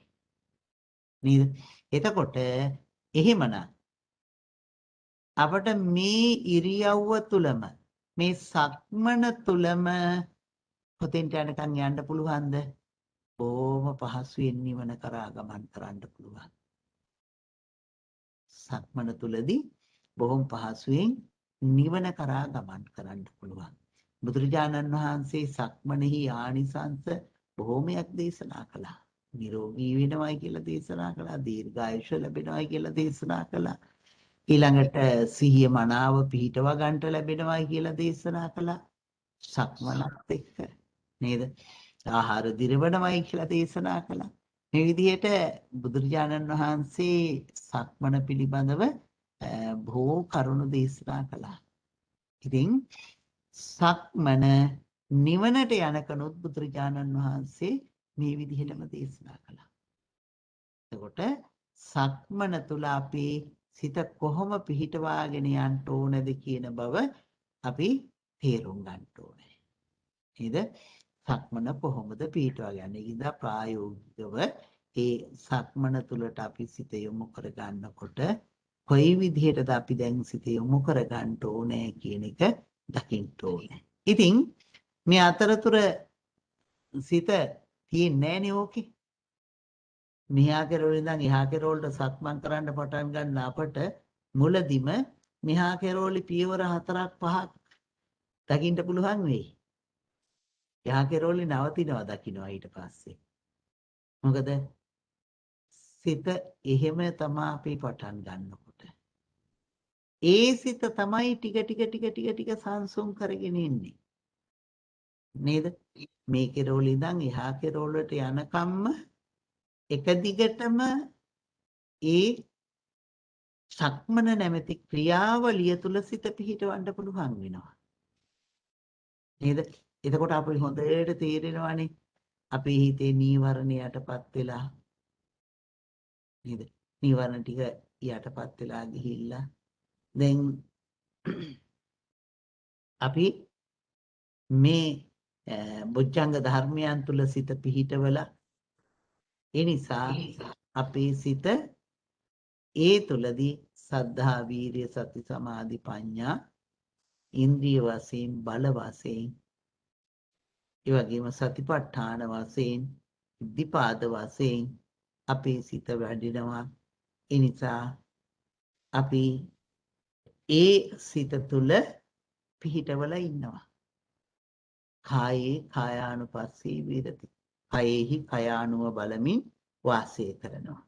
නේද? එතකොට එහෙමනම් අපට මේ ඉරියව්ව තුලම මේ සක්මන තුලම කොතෙන්ට යනකම් යන්න පුළුවන්ද? බොහොම පහසුවෙන් නිවන කරා ගමන් කරන්න පුළුවන්. සක්මන තුලදී බොහොම පහසුවෙන් නිවන කරා ගමන් කරන්න පුළුවන්. බුදුරජාණන් වහන්සේ සක්මනෙහි ආනිසංස බොහොමයක් දේශනා කළා. නිරෝගී වෙනවයි කියලා දේශනා කළා. දීර්ඝායුෂ ලැබෙනවයි කියලා දේශනා කළා. ඊළඟට සිහිය මනාව පිහිටව ගන්නට ලැබෙනවයි කියලා දේශනා කළා. සක්මනත් එක්ක නේද? ආහාර දිරවනවයි කියලා දේශනා කළා. මේ විදිහට බුදුරජාණන් වහන්සේ සක්මන පිළිබඳව බොහෝ කරුණු දේශනා කළා. ඉතින් සක්මන නිවනට යනකනොත් බුදුරජාණන් වහන්සේ මේ විදිහටම දේශනා කළා. එතකොට සක්මන තුල අපේ සිත කොහොම පිහිටවාගෙන යන්න ඕනද කියන බව අපි තේරුම් ගන්න ඕනේ. නේද? සක්මන කොහොමද පිහිටවාගන්නේ? ඉඳා ප්‍රායෝගිකව ඒ සක්මන තුලට අපි සිත යොමු කර ගන්නකොට කොයි විදිහටද අපි දැන් සිත යොමු කර ගන්න ඕනේ කියන එක දකින්න ඕනේ. ඉතින් මේ අතරතුර සිත තියෙන්නේ නැනේ ඕකේ. මෙහා කෙරවල ඉඳන් එහා කෙරවලට සක්මන් කරන්න පටන් ගන්න අපට මුලදිම මෙහා කෙරවලි පියවර 4ක් 5ක් දකින්න පුළුවන් වෙයි. එහා කෙරවලි නවතිනවා දකින්නවා ඊට පස්සේ. මොකද සිත එහෙම තමයි අපි පටන් ගන්නකොට. ඒ සිත තමයි ටික ටික සංසුන් කරගෙන ඉන්නේ. නේද? මේ කෙරවල ඉඳන් එහා කෙරවලට යනකම්ම එක දිගටම ඒ සක්මන නැමැති ක්‍රියාවලිය තුල සිත පිහිටවන්න පුළුවන් වෙනවා. නේද? එතකොට අපිට හොඳට තේරෙනවානේ අපේ හිතේ නීවරණයටපත් වෙලා නේද? නීවරණ ටික යටපත් වෙලා ගිහිල්ලා දැන් අපි මේ බොජ්ජංග ධර්මයන් තුල සිත පිහිටවලා ඒ නිසා අපේ සිත ඒ තුලදී සද්ධා වීරිය සති සමාධි ප්‍රඥා ඉන්ද්‍රිය වශයෙන් බල වශයෙන් ඒ වගේම සතිපට්ඨාන වශයෙන් ඉද්ධිපාද වශයෙන් අපේ සිත වැඩිනවා. ඒ නිසා අපි ඒ සිත තුල පිහිටවලා ඉන්නවා. කායේ කායානුපස්සී විරති. කයෙහි කයානුව බලමින් වාසය කරනවා.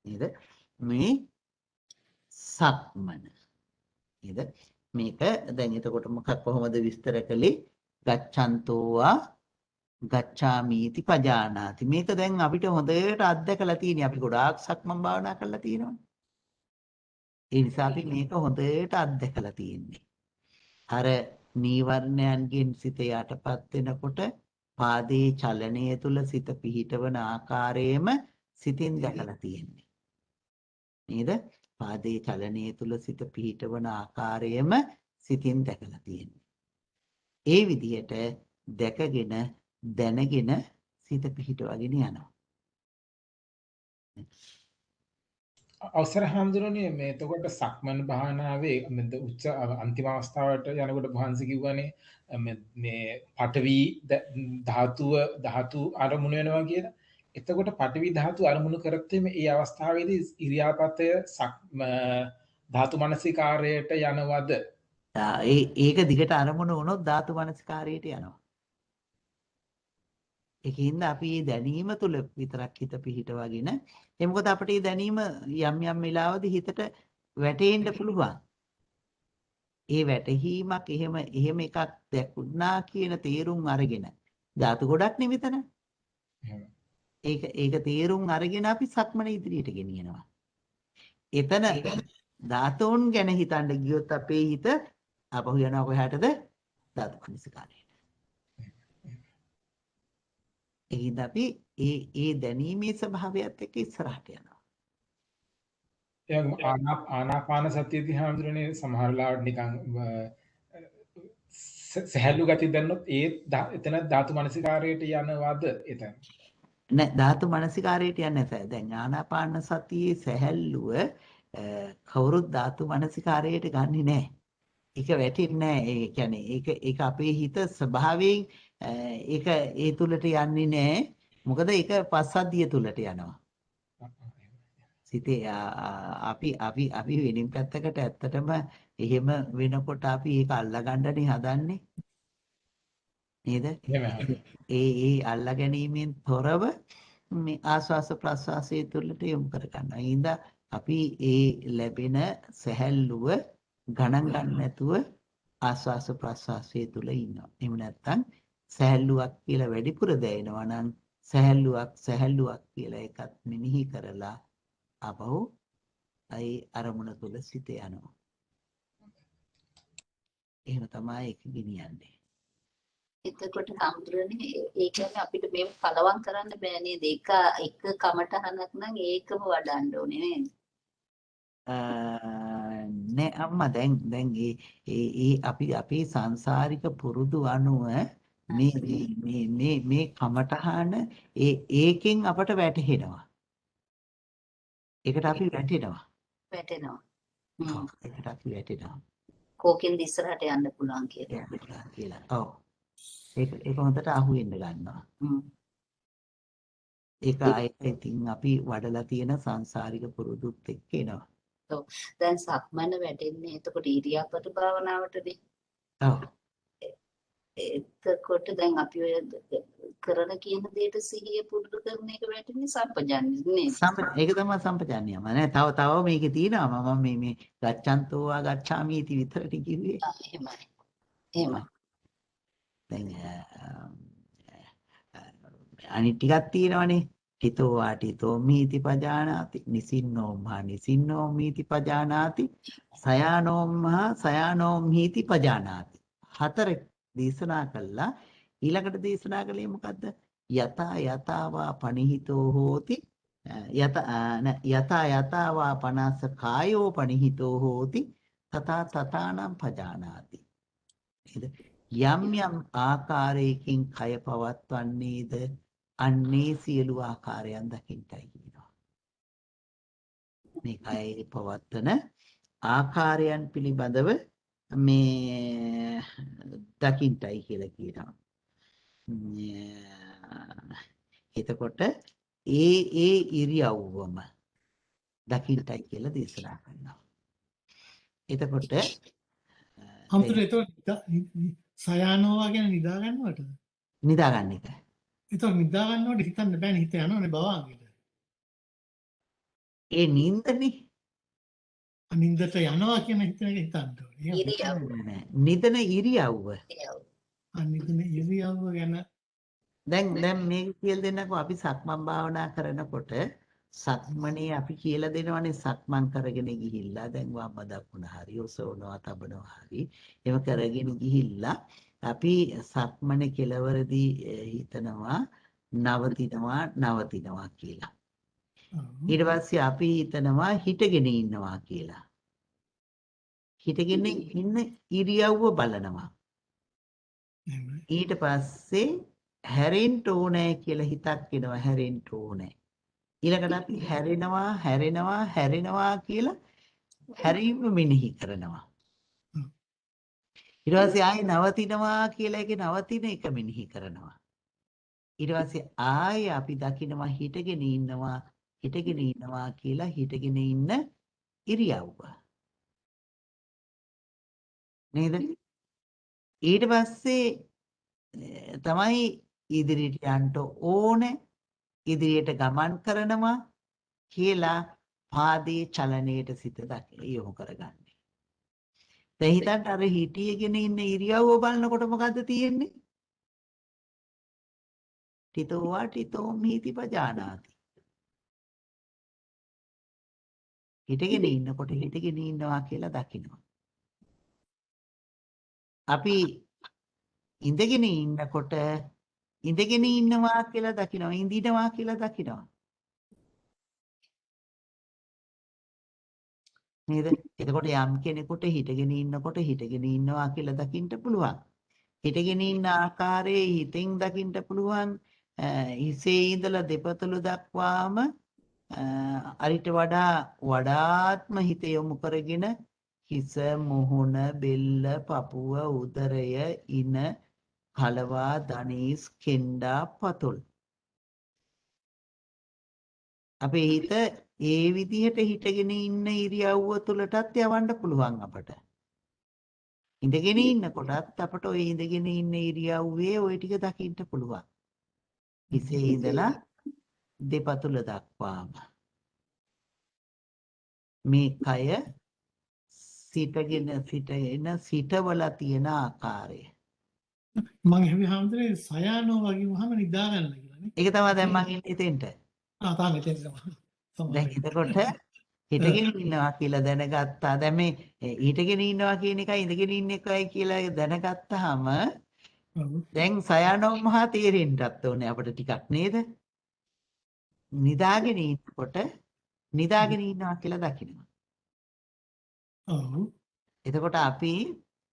නේද? මේ සක්මන. නේද? මේක දැන් එතකොට මොකක් කොහොමද විස්තර කළේ? ගච්ඡන්තෝවා ගච්ඡාමීති පජානාති. මේක දැන් අපිට හොඳට අත්දැකලා තියෙනවා. අපි ගොඩාක් සක්මන් භාවනා කරලා තියෙනවා. ඒ නිසා අපි මේක හොඳට අත්දැකලා තියෙන්නේ. අර නීවරණයන්ගෙන් සිත යටපත් වෙනකොට පාදයේ චලනය තුල සිත පිහිටවන ආකාරයෙන්ම සිතින් දැකලා තියෙන්නේ. නේද? පාදයේ චලනය තුල සිත පිහිටවන ආකාරයෙන්ම සිතින් දැකලා තියෙන්නේ. ඒ විදිහට දැකගෙන දැනගෙන සිත පිහිටවගෙන යනවා. අවසර හාමුදුරනේ මේ එතකොට සක්මන් භාවනාවේ මෙද උච්ච අන්තිම අවස්ථාවට යනකොට වහන්සේ කිව්වනේ මේ පඨවි ධාතු අරමුණු වෙනවා කියලා. එතකොට පඨවි ධාතු අරමුණු කරත්තේ මේ අවස්ථාවේදී ඉරියාපතය ධාතු මනසිකාරයට යනවද? ඒක දිගට අරමුණු වුණොත් ධාතු මනසිකාරයට යනවා. ඒකින්ද අපි මේ දැනීම තුල විතරක් හිත පිහිටවගෙන ඒ මොකද අපිට මේ දැනීම යම් යම් වෙලාවදී හිතට වැටෙන්න පුළුවන්. ඒ වැටහීමක් එහෙම එකක් දැකුණා කියන තේරුම් අරගෙන ධාතු ගොඩක් නෙවෙතන. ඒක තේරුම් අරගෙන අපි සක්මන ඉදිරියට ගෙනියනවා. එතන ධාතුන් ගැන හිතන්න ගියොත් අපේ හිත අපහු යනවා කොහාටද? ධාතු මනසිකාරයට. ඒකින්ද අපි ඒ දැනීමේ ස්වභාවයත් එක්ක ඉස්සරහට යනවා. ආනාපාන සතියදී හාමුදුරනේ සමහර ලාවට නිකන් සහැල්ලු ගතිය දැන්නොත් එතන ධාතු මනසිකාරයට යනවද එතන? නෑ ධාතු මනසිකාරයට යන්නේ නැහැ. දැන් ආනාපාන සතියේ සහැල්ලුව කවුරුත් ධාතු මනසිකාරයට ගන්නෙ නැහැ. ඒක වැටෙන්නේ නැහැ. ඒ කියන්නේ ඒක අපේ හිත ස්වභාවයෙන් ඒක ඒ තුලට යන්නේ නැහැ. මොකද ඒක පස්සද්ධිය තුලට යනවා. සිතේ අපි වෙනින් පැත්තකට ඇත්තටම එහෙම වෙනකොට අපි ඒක අල්ලගන්නනේ හදන්නේ. නේද? ඒ අල්ලා ගැනීමෙන් තොරව මේ ආස්වාස ප්‍රස්වාසයේ තුලට යොමු කර ගන්නවා. ඊඳ අපි ඒ ලැබෙන සැහැල්ලුව ගණන් ගන්න නැතුව ආස්වාස ප්‍රස්වාසයේ තුල ඉන්නවා. එහෙම නැත්නම් සැහැල්ලුවක් කියලා වැඩිපුර දැනෙනවා නම් සැහැල්ලුවක් කියලා එකත් මෙනෙහි කරලා අපහු අයි අරමුණ තුල සිට යනවා. එහෙම තමයි ඒක ගෙනියන්නේ. එතකොට හඳුරන්නේ ඒ කියන්නේ අපිට මේක කලවම් කරන්න බෑ නේද? එක කමටහනක් නම් ඒකම වඩන්න ඕනේ නේද? නෑ අම්මා දැන් ඒ අපි සංසාරික පුරුදු අනුව මේ කමටහන ඒකෙන් අපට වැටහෙනවා. ඒකට අපි වැටෙනවා. ඒකට අපි වැටෙනවා. කෝකෙන්ද ඉස්සරහට යන්න පුළුවන් කියලා. ඔව්. ඒක හොඳට අහුවෙන්න ගන්නවා. ඒක ඉතින් අපි වඩලා තියෙන සංසාරික පුරුදුත් එක්ක එනවා. ඔව්. දැන් සක්මන වැටෙන්නේ එතකොට ඉරියාපත භාවනාවටනේ. ඔව්. එතකොට දැන් අපි ඔය කරන කියන දෙයට සිහිය පුරුදු කරන එක වැටෙන්නේ සම්පජාන්නේ නේද? ඒක තමයි සම්පජාන්නයම නේ. තව මේකේ තියෙනවා මම මේ ගච්ඡන්තෝවා ගච්ඡාමි इति විතරට කිව්වේ. එහෙමයි. දැන් අනිත් ටිකක් තියෙනවනේ. හිතෝ ආටිතෝ මීති පජානාති නිසින්නෝම්හා නිසින්නෝමීති පජානාති සයානෝම්හා සයානෝම්හීති පජානාති. හතර දේශනා කළා. ඊළඟට දේශනා කළේ මොකද්ද? යතා පනිහිතෝ හෝති යතා පනස්ස කායෝ පනිහිතෝ හෝති තථානම් පජානාති. යම් ආකාරයකින් කය පවත්වන්නේද අන්නේ සියලු ආකාරයන් දකින්නයි කියනවා. මේ කය පවත්වන ආකාරයන් පිළිබඳව මේ දකින්නයි කියලා කියනවා. එතකොට ඒ ඉරියව්වම දකින්නයි කියලා දේශනා කරනවා. එතකොට අමුතුවෙන් සයානෝවා ගැන නිදා ගන්නවටද? නිදා ගන්න එක. ඒතකොට නිදා ගන්නකොට හිතන්න බෑනේ හිත යනවනේ භවංගෙට. ඒ නින්දනේ. නින්දට යනවා කියන හිතන එක හිතන්න ඕනේ. නිදන ඉරියව්ව. නිදන ඉරියව්ව ගැන දැන් මේක කියලා දෙන්නකෝ අපි සක්මන් භාවනා කරනකොට සක්මනේ අපි කියලා දෙනවනේ සක්මන් කරගෙන ගිහිල්ලා දැන් වම් දකුණ හරි ඔසවනවා තබනවා හරි එහෙම කරගෙන ගිහිල්ලා අපි සක්මනේ කෙලවරදී හිතනවා නවතිනවා කියලා. ඊට පස්සේ අපි හිතනවා හිටගෙන ඉන්නවා කියලා. හිටගෙන ඉන්න ඉරියව්ව බලනවා. ඊට පස්සේ හැරෙන්න ඕනේ කියලා හිතක් එනවා හැරෙන්න ඕනේ. ඊළඟට අපි හැරෙනවා කියලා හැරීම මෙනෙහි කරනවා. ඊට පස්සේ ආයේ නවතිනවා කියලා ඒකේ නවතින එක මෙනෙහි කරනවා. ඊට පස්සේ ආයේ අපි දකිනවා හිටගෙන ඉන්නවා කියලා හිටගෙන ඉන්න ඉරියව්ව. නේද? ඊට පස්සේ තමයි ඉදිරියට යන්න ඕනේ ඉදිරියට ගමන් කරනවා කියලා පාදයේ චලනයට සිත යොමු කරගන්නේ. දැන් හිතන්න අර හිටියගෙන ඉන්න ඉරියව්ව බලනකොට මොකද්ද තියෙන්නේ? ටිතෝ මීති පජානාති. හිටගෙන ඉන්නකොට හිටගෙන ඉන්නවා කියලා දකිනවා. අපි ඉඳගෙන ඉන්නකොට ඉඳගෙන ඉන්නවා කියලා දකිනවා. ඉඳිනවා කියලා දකිනවා. නේද? එතකොට යම් කෙනෙකුට හිටගෙන ඉන්නකොට හිටගෙන ඉන්නවා කියලා දකින්න පුළුවන්. හිටගෙන ඉන්න ආකාරයේ හිතෙන් දකින්න පුළුවන්. හිසේ ඉඳලා දෙපතුල දක්වාම අරිට වඩාත්ම හිත යොමු කරගෙන හිස මුහුණ බෙල්ල පපුව උදරය ඉන කලවා දණීස් කෙන්ඩා පතුල් අපේ හිත ඒ විදිහට හිටගෙන ඉන්න ඉරියව්ව තුලටත් යවන්න පුළුවන් අපට. ඉඳගෙන ඉන්නකොටත් අපට ওই ඉඳගෙන ඉන්න ඉරියව්වේ ওই ටික දකින්න පුළුවන්. හිසේ ඉඳලා දෙපතුල දක්වාම මේ කය සිටවල තියෙන ආකාරය. මම හැබැයි හැමදේම සයානෝ වගේ වහම නිදා ගන්න කියලානේ. ඒක තමයි දැන් මම ඉන්නේ එතෙන්ට. තාම එතෙන් තමයි. දැන් එතකොට හිටගෙන ඉන්නවා කියලා දැනගත්තා. දැන් මේ හිටගෙන ඉන්නවා කියන එකයි ඉඳගෙන ඉන්න එකයි කියලා දැනගත්තාම දැන් සයානෝ මහා තේරෙන්නත් ඕනේ අපිට ටිකක් නේද? නිදාගෙන ඉන්නකොට නිදාගෙන ඉන්නවා කියලා දකිනවා. ඔව්. එතකොට අපි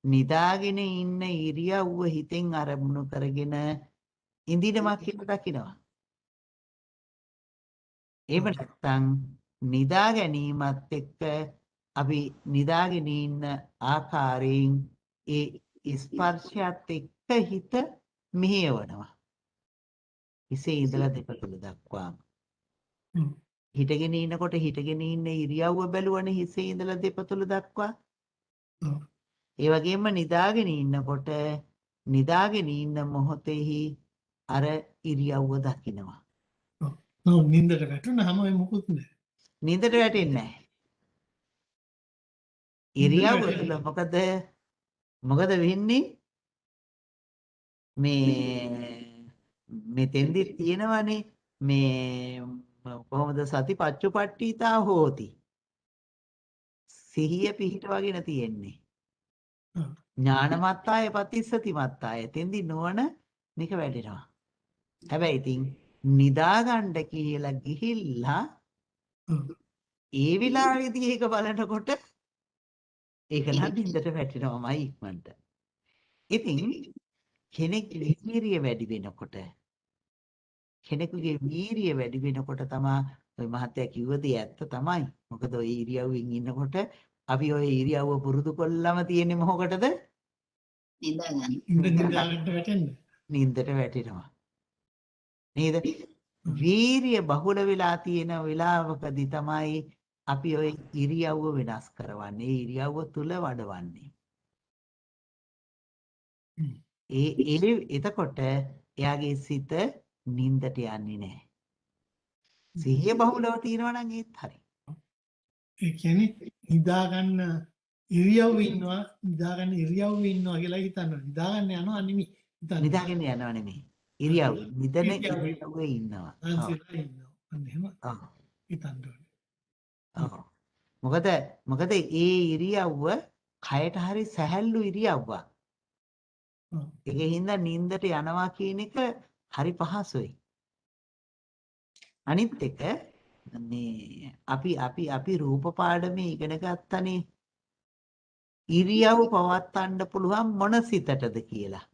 නිදාගෙන ඉන්න ඉරියව්ව හිතෙන් අරමුණු කරගෙන ඉඳිනවා කියලා දකිනවා. එහෙම නැත්නම් නිදා ගැනීමත් එක්ක අපි නිදාගෙන ඉන්න ආකාරයෙන් ඒ ස්පර්ශයත් එක්ක හිත මෙහෙයවනවා. හිසේ ඉඳලා දෙපතුල දක්වාම. හිටගෙන ඉන්නකොට හිටගෙන ඉන්න ඉරියව්ව බැලුවනේ හිසේ ඉඳලා දෙපතුල දක්වා. ඒ වගේම නිදාගෙන ඉන්නකොට නිදාගෙන ඉන්න මොහොතේහි අර ඉරියව්ව දකිනවා. ඔව් නින්දට වැටුනහම ඔය මොකුත් නෑ. නින්දට වැටෙන්නේ නැහැ. ඉරියව්ව තුළ මොකද වෙන්නේ? මෙතෙන්දි තියෙනවනේ මේ කොහොමද සති පච්චුපට්ඨීතා හෝති. සිහිය පිහිටවගෙන තියෙන්නේ. ඥානමත්තාය පතිස්සති මත්තාය. එතෙන්දි නුවණ මේක වැඩෙනවා. හැබැයි ඉතින් නිදා ගන්න කියලා ගිහිල්ලා ඒ විලාවේදී ඒක බලනකොට ඒක නම් නින්දට වැටෙනවමයි ඉක්මනට. ඉතින් කෙනෙකුගේ වීරිය වැඩි වෙනකොට තමයි ඔය මහත්තයා කිව්ව දේ ඇත්ත තමයි. මොකද ඔය ඉරියව්වෙන් ඉන්නකොට අපි ඔය ඉරියව්ව පුරුදු කොල්ලම තියෙන්නේ මොකටද? නිදා ගන්න. නිදාගන්න වැටෙන්නේ. නින්දට වැටෙනවා. නේද? වීරිය බහුල වෙලා තියෙන වෙලාවකදී තමයි අපි ওই ඉරියව්ව වෙනස් කරවන්නේ. ඉරියව්ව තුල වඩවන්නේ. එතකොට එයාගේ සිත නින්දට යන්නේ නැහැ. සිහිය බහුලව තියෙනවා නම් ඒත් හරි. ඒ කියන්නේ නිදාගන්න ඉරියව්වේ ඉන්නවා කියලා හිතනවා. නිදාගන්න යනවා නෙමෙයි. නිදාගෙන යනව නෙමෙයි. ඉරියව් නිදන ඉරියව්වේ ඉන්නවා. ආන්සිලා ඉන්නවා. අන්න එහෙම හිතන්න ඕනේ. මොකද ඒ ඉරියව්ව කයට හරි සැහැල්ලු ඉරියව්වක්. ඒකින්ද නින්දට යනවා කියන එක හරි පහසුයි. අනිත් එක මේ අපි රූප පාඩමේ ඉගෙන ගත්තනේ ඉරියව් පවත්වන්න පුළුවන් මොන සිතටද කියලා.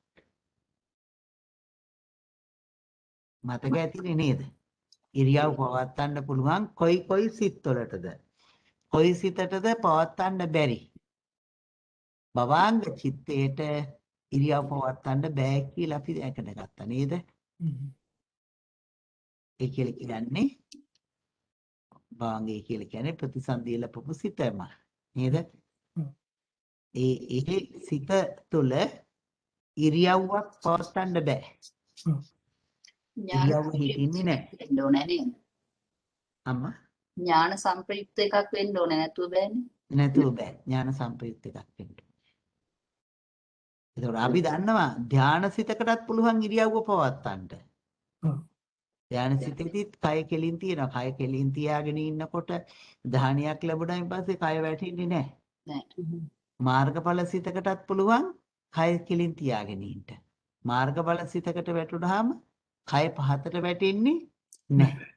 මතක ඇතිනේ නේද? ඉරියව් පවත්වන්න පුළුවන් කොයි සිත්වලටද? කොයි සිතටද පවත්වන්න බැරි? භවාංග චිත්තයට ඉරියව් පවත්වන්න බෑ කියලා අපි දැකන ගත්තා නේද? ඒ කියලා කියන්නේ භාංගය කියලා කියන්නේ ප්‍රතිසන්දිය ලැබපු සිතම නේද? ඒ සිත තුළ ඉරියව්වක් පවත්වන්න බෑ. ඉරියව්ව හිටින්නේ නැහැ. වෙන්න ඕනේ නේද? අම්මා ඥාන සංප්‍රයුක්ත එකක් වෙන්න ඕනේ නැතුව බෑනේ. නැතුව බෑ. ඥාන සම්ප්‍රයුක්ත එකක් වෙන්න. ඒතකොට අපි දන්නවා ධානසිතකටත් පුළුවන් ඉරියව්ව පවත්වන්න. ධානසිතෙදිත් කය කෙලින් තියෙනවා. කය කෙලින් තියාගෙන ඉන්නකොට ධානයක් ලැබුණායින් පස්සේ කය වැටෙන්නේ නැහැ. නෑ. මාර්ගඵල සිතකටත් පුළුවන් කය කෙලින් තියාගෙන ඉන්න. මාර්ගඵල සිතකට වැටුනහම කය පහතට වැටෙන්නේ නැහැ.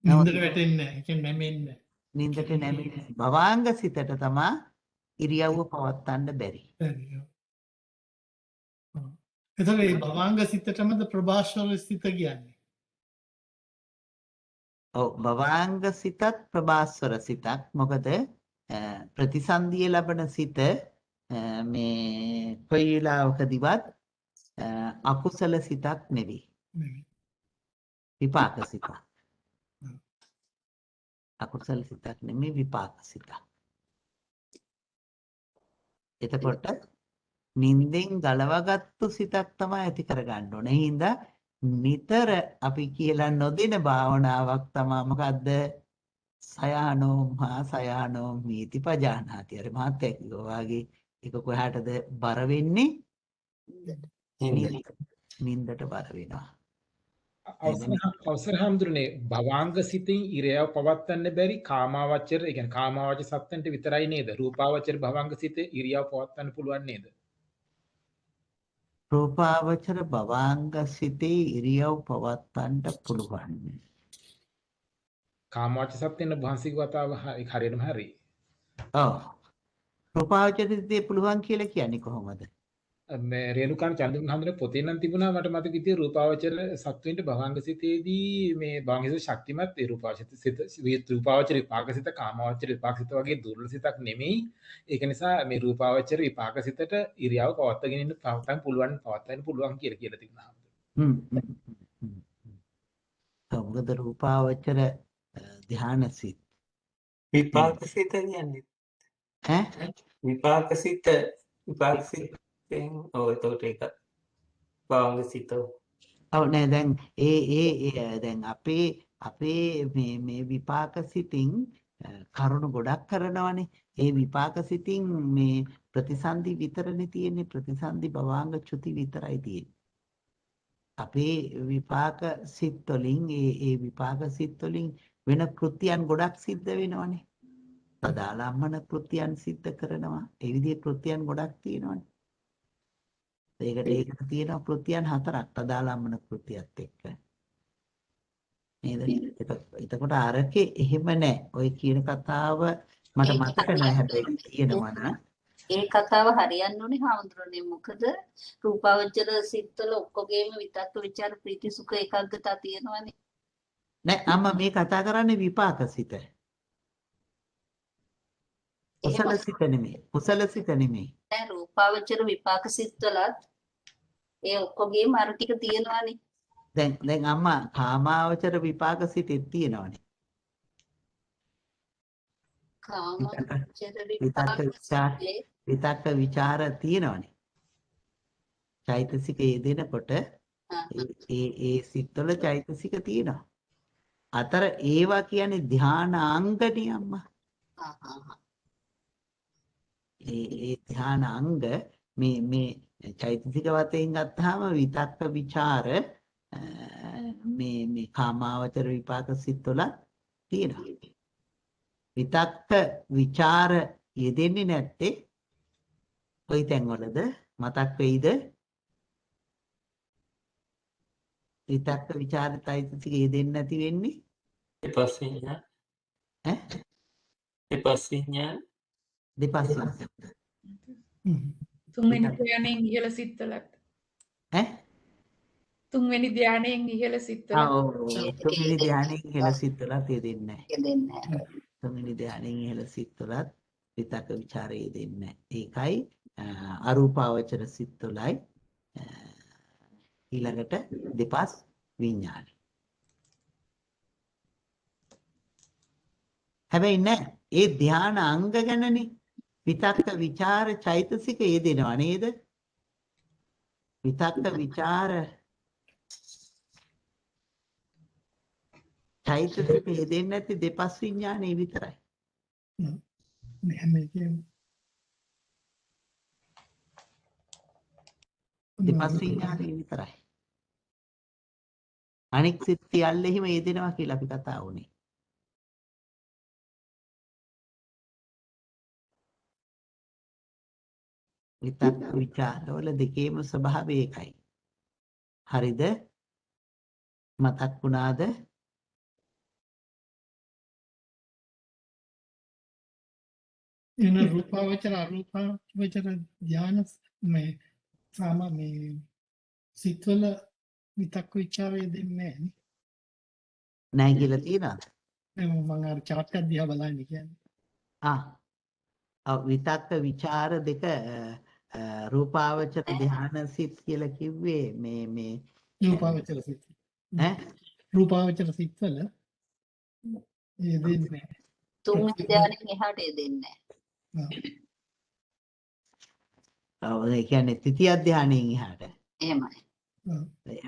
නින්දට වැටෙන්නේ නැහැ. ඒ කියන්නේ නැමෙන්නේ නින්දට නැමෙන්නේ. භවාංග සිතට තමයි ඉරියව්ව පවත්වන්න බැරි. නැහැ. එතකොට මේ භවාංග සිතටමද ප්‍රභාස්වර සිත කියන්නේ? ඔව් භවාංග සිතත් ප්‍රභාස්වර සිතක්. මොකද ප්‍රතිසන්දිය ලබන සිත මේ කොයි වෙලාවකදීවත් අකුසල සිතක් නෙවෙයි. විපාක සිතක්. අකුසල සිතක් නෙමෙයි විපාක සිතක්. එතකොට නින්දෙන් ගලවගත්තු සිතක් තමයි ඇති කරගන්න ඕනේ. ඒ හින්දා නිතර අපි කියලා නොදෙන භාවනාවක් තමයි මොකද්ද? සයහනෝ මහා සයහනෝ මීති පජානාති. අර මහත්ය කිව්වා වගේ ඒක කොහාටද බර වෙන්නේ? නින්දට බර වෙනවා. අවසර හාමුදුරනේ භවාංග සිතින් ඉරියව් පවත්වන්න බැරි කාමාවචර, ඒ කියන්නේ කාමාවචර සත්ත්වන්ට විතරයි නේද? රූපාවචර භවාංග සිතේ ඉරියව් පවත්වන්න පුළුවන් නේද? රූපාවචර භවාංග සිතේ ඉරියව් පවත්වන්න පුළුවන්. කාමාවචර සත්ත්වෙන්න වහන්සේගේ වතාව හරියටම හරි. ඔව්. රූපාවචර සිතේ පුළුවන් කියලා කියන්නේ කොහොමද? මේ රේණුකාණ චන්දුන් හඳුනේ පොතේ නම් තිබුණා මට මතක විදිය රූපාවචර සත්වෙන්ට භවංග සිතේදී මේ භවංග සිත ශක්තිමත් ඒ රූපාවචර සිත රූපාවචර විපාක සිත කාමාවචර විපාක සිත වගේ දුර්වල සිතක් නෙමෙයි. ඒක නිසා මේ රූපාවචර විපාක සිතට ඉරියව් පවත්වාගෙන ඉන්න පවත්වන්න පුළුවන් කියලා තිබුණා. මොකද රූපාවචර ධ්‍යාන සිත විපාක සිත කියන්නේ ඈ විපාක සිතෙන් ඔය එතකොට ඒක භවංග සිත. ඔව් නෑ දැන් දැන් අපේ මේ විපාක සිතින් කරුණු ගොඩක් කරනවානේ. ඒ විපාක සිතින් මේ ප්‍රතිසන්දි විතරනේ තියෙන්නේ. ප්‍රතිසන්දි භවාංග චුති විතරයි තියෙන්නේ. අපේ විපාක සිත් වලින් ඒ විපාක සිත් වලින් වෙන කෘත්‍යයන් ගොඩක් සිද්ධ වෙනවානේ. තදාලම්මන කෘත්‍යයන් සිද්ධ කරනවා. ඒ විදිහේ කෘත්‍යයන් ගොඩක් තියෙනවානේ. ඒකට තියෙනවා කෘත්‍යයන් හතරක් තදාලම්මන කෘත්‍යයත් එක්ක. නේද? එතකොට අරකේ එහෙම නැහැ. ඔය කියන කතාව මට මතක නැහැ හැබැයි තියෙනවා නා. ඒ කතාව හරියන්න ඕනේ හාමුදුරනේ. මොකද රූපාවචර සිත්වල ඔක්කොගේම විතක්ක ਵਿਚාර ප්‍රීති සුඛ ඒකාග්‍රතාව තියෙනවානේ. නෑ අම්මා මේ කතා කරන්නේ විපාක සිත. කුසල සිත නෙමෙයි. කුසල සිත නෙමෙයි. දැන් රූපාවචර විපාක සිත්වලත් ඒ ඔක්කොගේම අර ටික තියෙනවානේ. දැන් අම්මා කාමාවචර විපාක සිතෙත් තියෙනවනේ. කාමාවචර විතක්ක විතක්ක ਵਿਚාර තියෙනවනේ. චෛතසික යෙදෙනකොට ඒ සිත්වල චෛතසික තියෙනවා. අතර ඒවා කියන්නේ ධානාංගනේ අම්මා. ඒ ධානාංග මේ චෛතසික වතෙන් ගත්තාම විතක්ක ਵਿਚාර මේ කාමාවචර විපාක සිත්වල තියෙනවා. විතක්ක ਵਿਚාර යෙදෙන්නේ නැත්තේ කොයි තැන්වලද මතක් වෙයිද? විතක්ක ਵਿਚාර චෛතසික යෙදෙන්නේ නැති වෙන්නේ දෙපස්සිඥා ඈ දෙපස්සිඥා දෙපස්සින් තුන්වෙනි ප්‍රයණයෙන් ඉහළ සිත්වලත් ඈ තුන්වෙනි ධානයෙන් ඉහළ සිත්වල තුන්වෙනි ධානයෙන් ඉහළ සිත්වලත් යෙදෙන්නේ නැහැ. දෙන්නේ නැහැ. තුන්වෙනි ධානයෙන් ඉහළ සිත්වලත් විතක්ක ਵਿਚාරය යෙදෙන්නේ නැහැ. ඒකයි අරූපාවචර සිත්වලයි ඊළඟට දෙපස් විඥාන. හැබැයි නෑ ඒ ධාන අංග ගැනනේ විතක්ක ਵਿਚාර චෛතසික යෙදෙනවා නේද? විතක්ක ਵਿਚාර චෛතසික යෙදෙන්නේ නැති දෙපස් විඥානේ විතරයි. හැම එකම දෙපස් විඥානේ විතරයි. අනික් සිත් සියල්ලෙහිම යෙදෙනවා කියලා අපි කතා වුණේ. විතක්ක ਵਿਚාරවල දෙකේම ස්වභාවය ඒකයි. හරිද? මතක් වුණාද? එන රූපාවචර අරූපාවචර ධාන මේ මේ සිත්වල විතක්ක ਵਿਚාරය දෙන්නේ නැහැ කියලා තියනවාද? නැහැ. මම අර chart එක දිහා බලන්නේ කියන්නේ. විතක්ක ਵਿਚාර දෙක රූපාවචර ධාන සිත් කියලා කිව්වේ මේ රූපාවචර සිත්. ඈ රූපාවචර සිත්වල ඒ දෙන්නේ තුන්වෙනි ධානයෙන් එහාට දෙන්නේ නැහැ. ඒ කියන්නේ ත්‍රිතිය ධානයෙන් එහාට. එහෙමයි.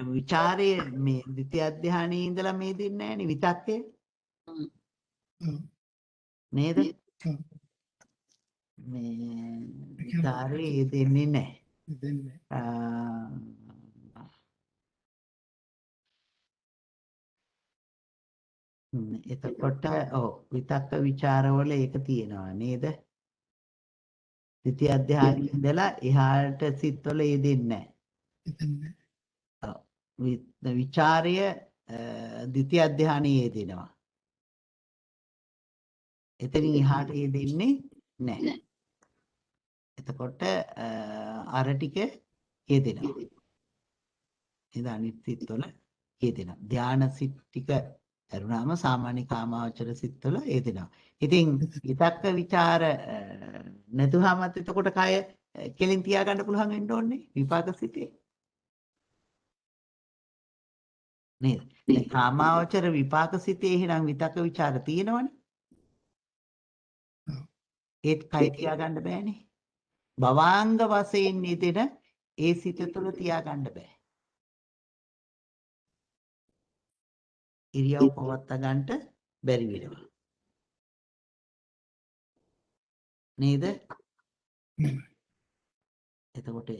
විචාරයේ මේ ද්විතිය ධානයේ ඉඳලා මේ දෙන්නේ නැහැ නේ විතක්කේ. නේද? මේ විචාරයේ දෙන්නේ නැහැ. දෙන්නේ. එතකොට විතක්ක ਵਿਚාරවල ඒක තියෙනවා නේද? ද්විතිය ධානයේ ඉඳලා එහාට සිත්වල යෙදෙන්නේ නැහැ. විචාරය ද්විතිය ධානයේ යෙදෙනවා. එතනින් එහාට යෙදෙන්නේ නැහැ. එතකොට අර ටික යෙදෙනවා. එද අනිත් සිත්වල යෙදෙනවා. ධාන සිත් ටික කරුණාම සාමාන්‍ය කාමාවචර සිත්වල යෙදෙනවා. ඉතින් විතක්ක ਵਿਚාර නැතුවමත් එතකොට කය කෙලින් තියාගන්න පුළුවන් වෙන්න ඕනේ විපාක සිතේ. නේද? දැන් කාමාවචර විපාක සිතේ එහෙනම් විතක්ක ਵਿਚාර තියෙනවනේ. ඒත් කය තියාගන්න බෑනේ. භවාංග වශයෙන් යෙදෙන ඒ සිත තුළ තියාගන්න බෑ. ඉරියව් පවත්වා ගන්නට බැරි වෙනවා. නේද? එතකොට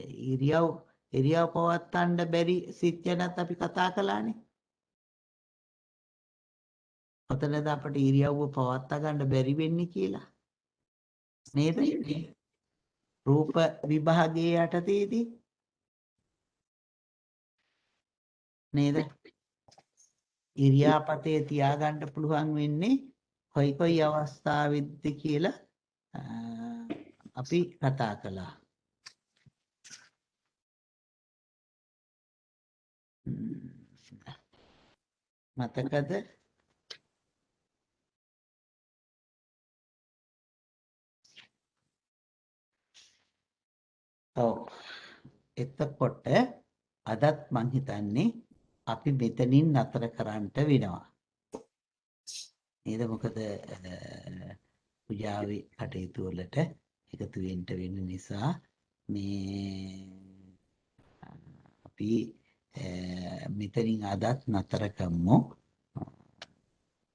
ඉරියව් පවත්වන්න බැරි සිත් ගැනත් අපි කතා කළානේ. කොතනද අපිට ඉරියව්ව පවත්වා ගන්න බැරි වෙන්නේ කියලා. නේද? රූප විභාගයේ යටතේදී නේද? ඉරියාපතේ තියාගන්න පුළුවන් වෙන්නේ කොයි අවස්ථාවෙද්ද කියලා අපි කතා කළා. මතකද? ඔව්. එතකොට අදත් මං හිතන්නේ අපි මෙතනින් නතර කරන්නට වෙනවා. නේද? මොකද පූජාවේ කටයුතු වලට එකතු වෙන්න නිසා මේ අපි මෙතනින් අදත් නතර කරමු.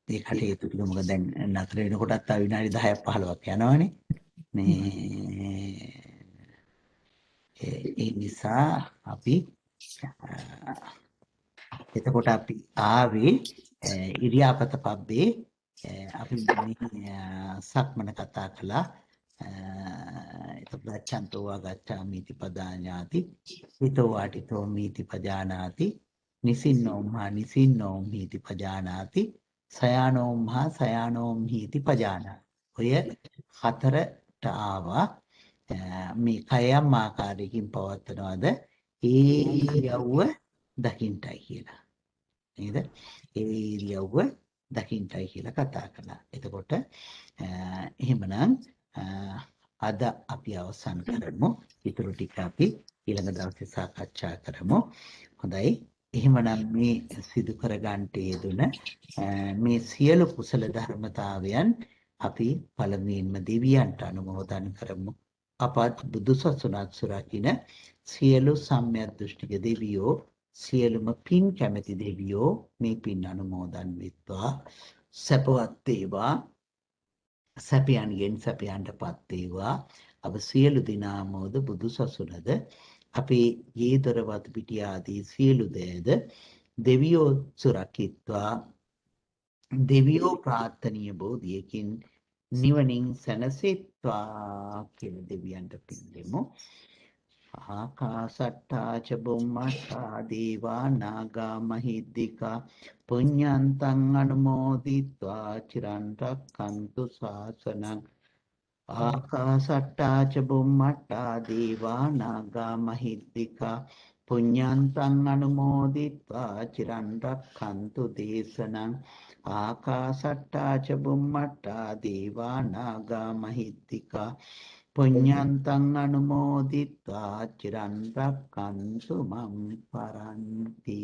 ඒ කටයුතු ටික මොකද දැන් නතර වෙනකොටත් තව විනාඩි 10ක් 15ක් යනවනේ. ඒ නිසා අපි එතකොට අපි ආවේ ඉරියාපත පබ්බේ අපි සක්මන කතා කළා. එතකොට චන්තෝ වාගච්ඡාමිති පදාඤාති හිතෝ වාටිතෝ මීති පජානාති නිසින්නෝම්හා නිසින්නෝම්හිති පජානාති සයානෝම්හා සයානෝම්හිති පජානාති. ඔය හතරට ආවා. මේ කයම් ආකාරයකින් පවත්වනවාද ඒ යව්ව දකින්ටයි කියලා. නේද? ඒ ඉරියව්ව දකින්ටයි කියලා කතා කළා. එතකොට එහෙමනම් අද අපි අවසන් කරමු. ඊටු ටික අපි ඊළඟ දවසේ සාකච්ඡා කරමු. හොඳයි. එහෙමනම් මේ සිදු කර ගන්නට යෙදුන මේ සියලු කුසල ධර්මතාවයන් අපි පළමුවෙන්ම දෙවියන්ට අනුමෝදන් කරමු. අපත් බුදුසසුනත් සුරකින්න සියලු සම්‍යක් දෘෂ්ටික දෙවියෝ සියලුම පින් කැමැති දෙවියෝ මේ පින් අනුමෝදන් වෙත්වා. සැපවත් වේවා. සැපයන්ගෙන් සැපයන්ටපත් වේවා. අප සියලු දිනාමෝද බුදුසසුනද අපේ යේ දොරවත පිටිය ආදී සියලු දෑද දෙවියෝ සුරකිත්වා. දෙවියෝ ප්‍රාර්ථනීය බෝධියකින් නිවනින් සැනසෙත්වා කියලා දෙවියන්ට පින් දෙමු. ආකාසට්ටා ච බුම්මට්ටා දේවා නාග මහිද්దికා පුඤ්ඤන්තං අනුමෝදිත්වා චිරන් රක්ඛන්තු ශාසනං. ආකාසට්ටා ච බුම්මට්ටා දේවා නාග මහිද්దికා පුඤ්ඤන්තං අනුමෝදිත්වා චිරන් රක්ඛන්තු දේශනං. ආකාසට්ටා ච බුම්මට්ටා දේවා නාග මහිද්దికා පුඤ්ඤන්තං අනුමෝදිත්වා චිරන් රක්ඛන්තු මම් පරන්ති.